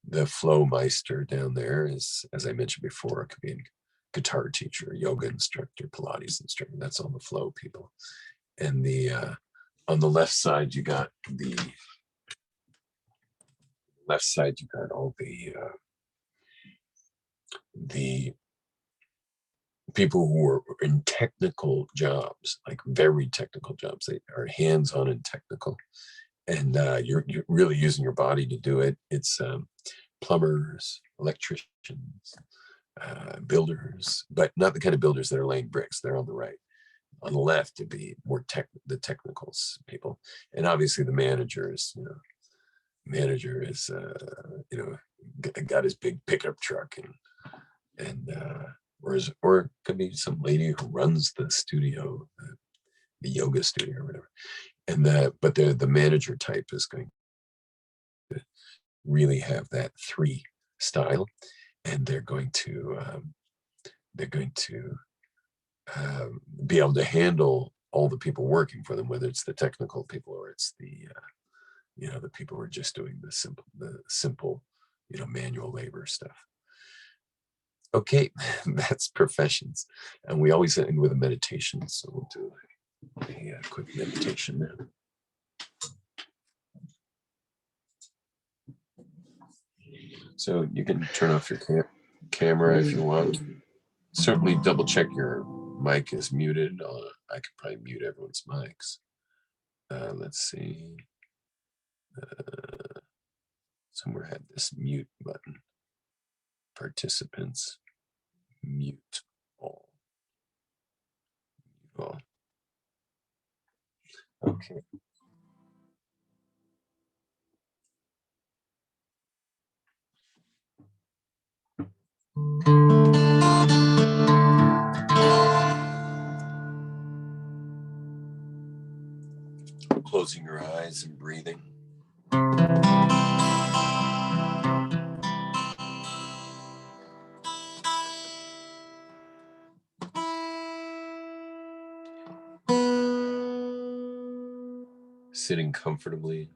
the flow meister down there is, as I mentioned before, it could be a guitar teacher, yoga instructor, Pilates instructor. That's all the flow people. And on the left side, you got all the, the people who are in technical jobs, like very technical jobs, they are hands-on and technical, and you're really using your body to do it. It's plumbers, electricians, builders, but not the kind of builders that are laying bricks. They're on the right. On the left, it'd be more the technicals people, and obviously the managers. Manager is got his big pickup truck and or it could be some lady who runs the studio, the yoga studio or whatever. And but the manager type is going to really have that 3 style, and they're going to be able to handle all the people working for them, whether it's the technical people or it's the the people who are just doing the simple manual labor stuff. Okay, that's professions, and we always end with a meditation, so we'll do a quick meditation now. So you can turn off your camera if you want. Certainly double check your mic is muted. I could probably mute everyone's mics. Let's see. Somewhere had this mute button. Participants, mute all. Mute all. Okay. Closing your eyes and breathing. Sitting comfortably.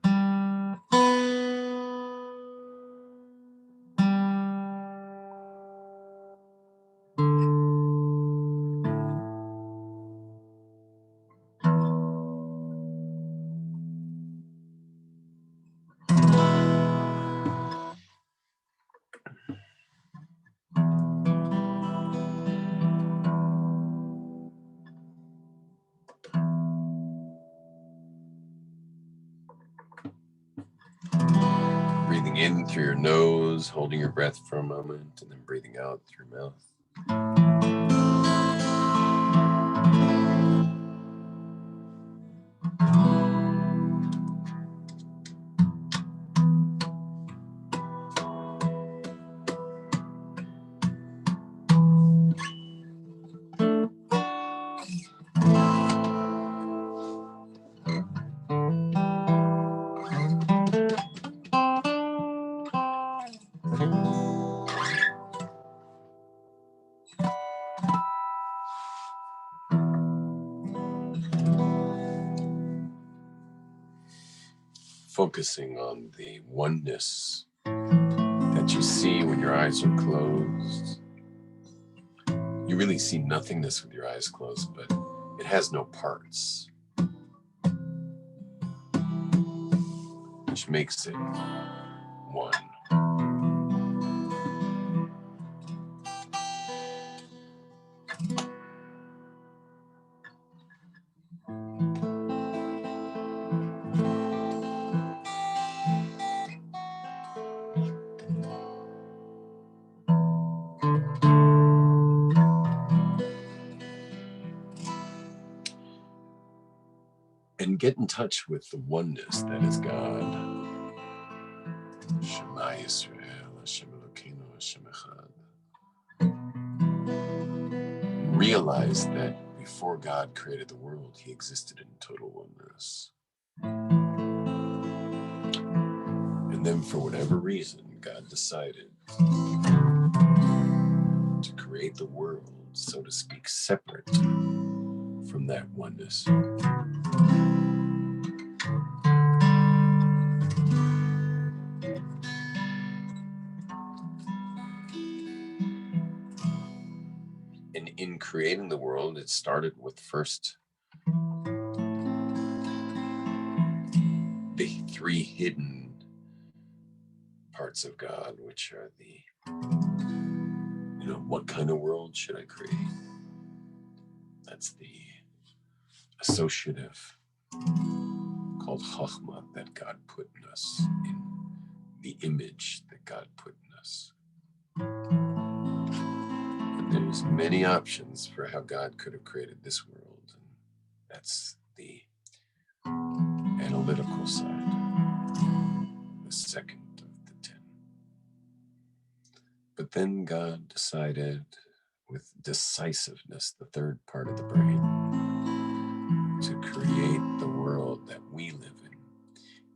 Breathing in through your nose, holding your breath for a moment, and then breathing out through your mouth. Focusing on the oneness that you see when your eyes are closed. You really see nothingness with your eyes closed, but it has no parts, which makes it one. And get in touch with the oneness that is God. Shema Yisrael, Hashem Elokeinu, Hashem Echad. Realize that before God created the world, he existed in total oneness. And then for whatever reason, God decided to create the world, so to speak, separate from that oneness. And in creating the world, it started with first the 3 hidden parts of God, which are the what kind of world should I create? That's the associative called Chachma that God put in us, in the image that God put in us. And there's many options for how God could have created this world. And that's the analytical side, the second of the 10. But then God decided with decisiveness, the third part of the brain, to create the world that we live in.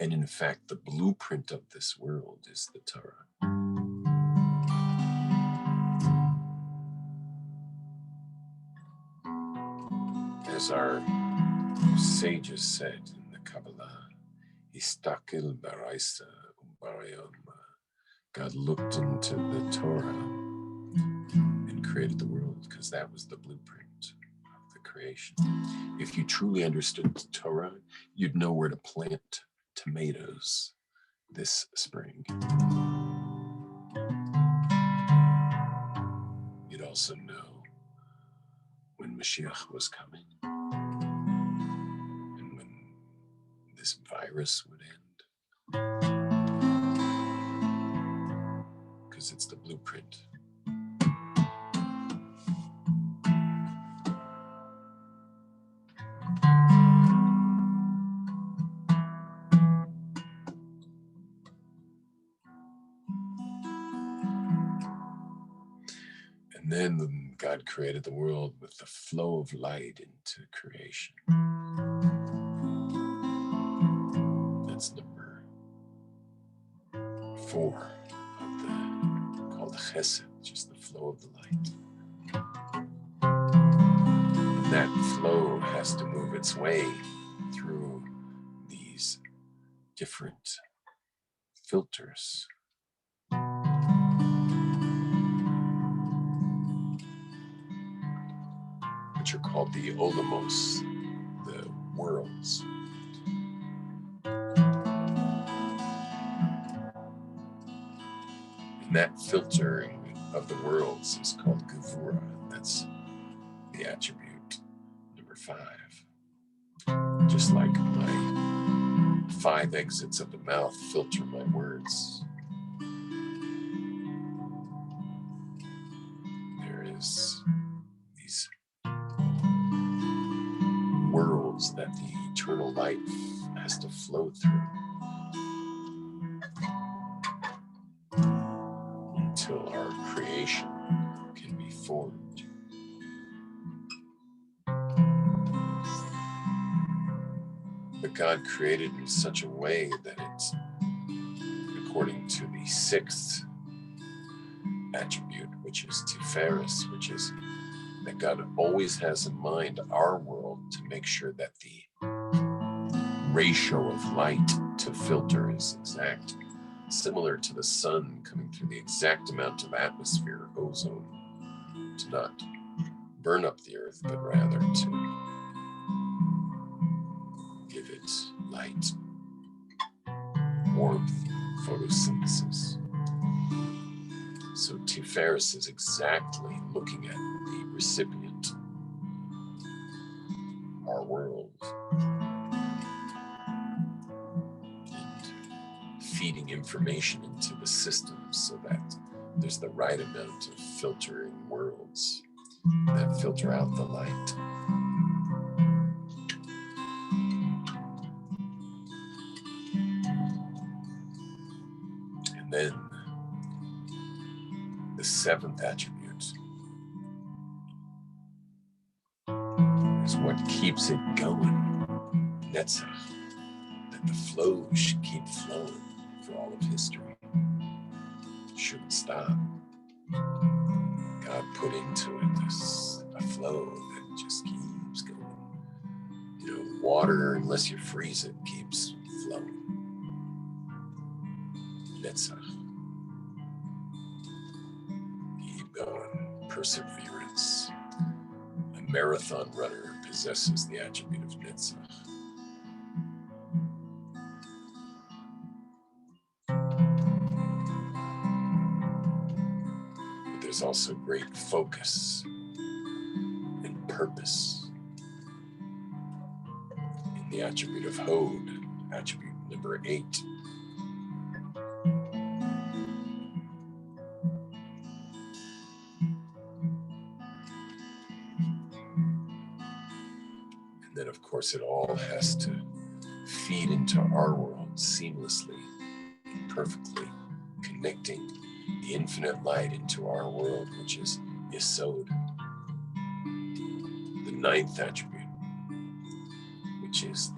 And in fact, the blueprint of this world is the Torah. As our sages said in the Kabbalah, Istakil baraisa ubarayom. God looked into the Torah and created the world because that was the blueprint of the creation. If you truly understood the Torah, you'd know where to plant tomatoes this spring. You'd also know when Mashiach was coming and when this virus would end. Because it's the blueprint. And then God created the world with the flow of light into creation. That's number 4 of the called Chesed, just the flow of the light. And that flow has to move its way through these different filters. Which are called the olamos, the worlds. And that filtering of the worlds is called Gevura. That's the attribute number 5. Just like my 5 exits of the mouth filter my words, there is these worlds that the eternal life has to flow through until our creation can be formed. But God created in such a way that it's according to the 6th attribute, which is Tiferes, which is that God always has in mind our world to make sure that the ratio of light to filter is exact, similar to the sun coming through the exact amount of atmosphere, ozone, to not burn up the earth, but rather to give it light, warmth, photosynthesis. So Tiferes is exactly looking at the recipient, our world, and feeding information into the system so that there's the right amount of filtering worlds that filter out the light. And then the 7th attribute is what keeps it going. Netzach, that the flow should keep flowing for all of history. It shouldn't stop. God put into it a flow that just keeps going. Water, unless you freeze it, keeps flowing. Netzach. Keep going. Perseverance. A marathon runner possesses the attribute of Netzach. But there's there's also great focus and purpose in the attribute of Hod, attribute number 8. And then, of course, it all has to feed into our world seamlessly and perfectly, connecting the infinite light into our world, which is Yesod, the 9th attribute, which is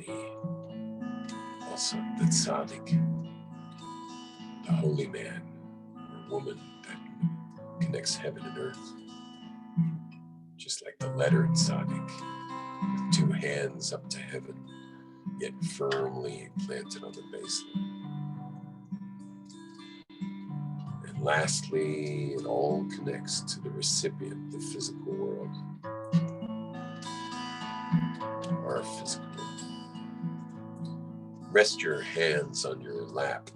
also the tzaddik, the holy man or woman that connects heaven and earth, just like the letter in tzaddik, with 2 hands up to heaven, yet firmly planted on the baseline. And lastly, it all connects to the recipient, the physical world, our physical world. Rest your hands on your lap,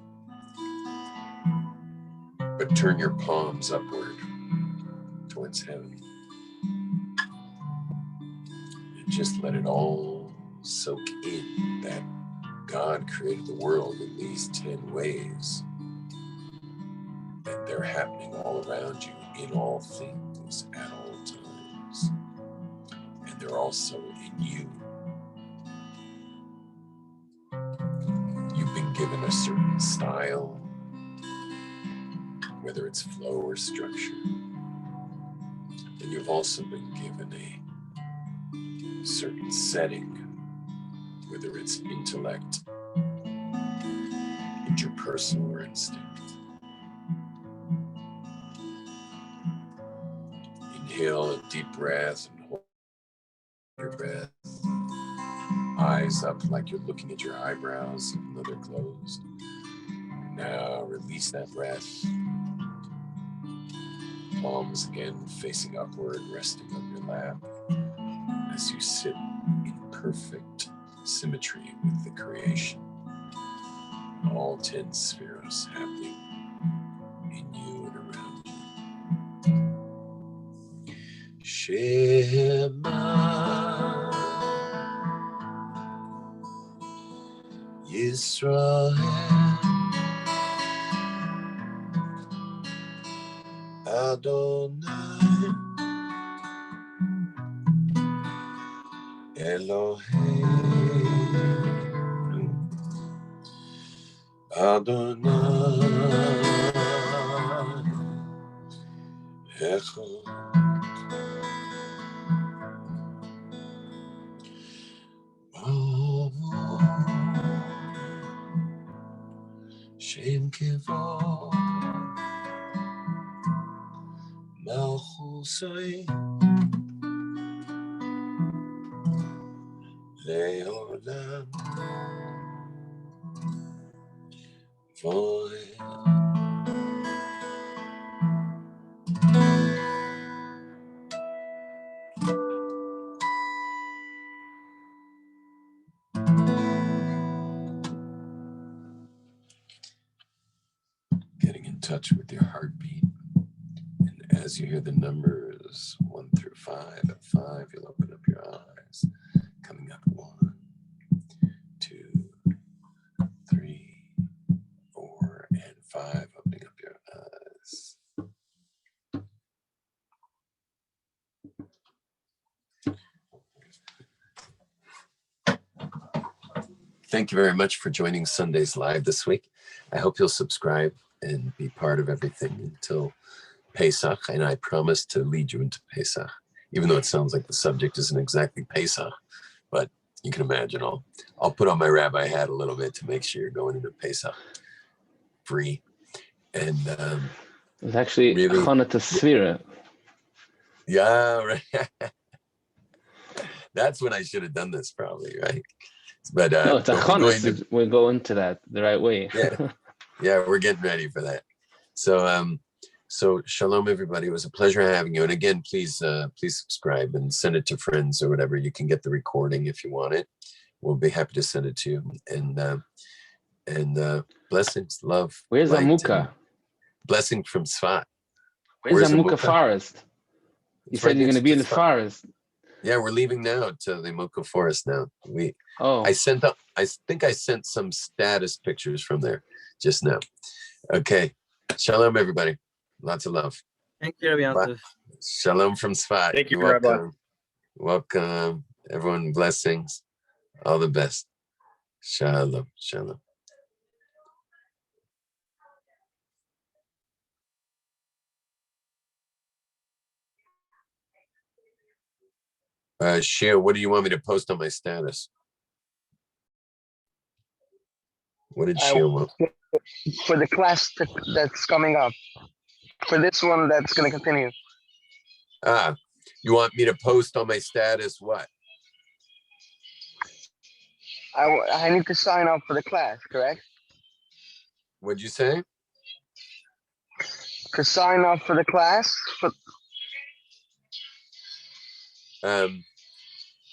but turn your palms upward towards heaven. And just let it all soak in that God created the world in these 10 ways. And they're happening all around you, in all things, at all times. And they're also in you. You've been given a certain style, whether it's flow or structure. And you've also been given a certain setting, whether it's intellect, interpersonal, or instinct. Inhale a deep breath and hold your breath. Eyes up like you're looking at your eyebrows, even though they're closed. Now release that breath. Palms again facing upward, resting on your lap as you sit in perfect symmetry with the creation. All 10 spheres happening in you and around you. Shema Yisrael Adonai Elohim Adonai Echad. Shem Kevod Malchusai Leolam Voed. Getting in touch with your heartbeat. And as you hear the numbers 1 through 5, at 5, you'll open up your eyes. Coming up 1, 2, 3, 4, and 5, opening up your eyes. Thank you very much for joining Sunday's Live this week. I hope you'll subscribe and be part of everything until Pesach, and I promise to lead you into Pesach, even though it sounds like the subject isn't exactly Pesach, but you can imagine I'll put on my rabbi hat a little bit to make sure you're going into Pesach free. And It's actually really, Chanukah Sfira. Yeah, right. That's when I should have done this probably, right? But No, it's a but we'll go Chanukah. into- We'll go into that the right way. Yeah, we're getting ready for that. So shalom, everybody. It was a pleasure having you. And again, please subscribe and send it to friends or whatever. You can get the recording if you want it. We'll be happy to send it to you. And blessings, love. Where's light, Amuka? and blessing from Tzfat. Where's Where's Amuka Amuka? Forest? You It's said right you're next gonna be to in the Sfat. forest. Yeah, we're leaving now to the Amuka Forest now. Oh, I think I sent some status pictures from there just now. Okay. Shalom, everybody. Lots of love. Thank you, Rabbi Yom Bye. Tov. Shalom from Sfat. Thank you, You're Rabbi. welcome. Welcome. Everyone, blessings. All the best. Shalom. Shalom. Shia, what do you want me to post on my status? What did Shia want? For the class that's coming up, for this one that's going to continue. You want me to post on my status what? I need to sign up for the class, correct? What'd you say? To sign up for the class? Um,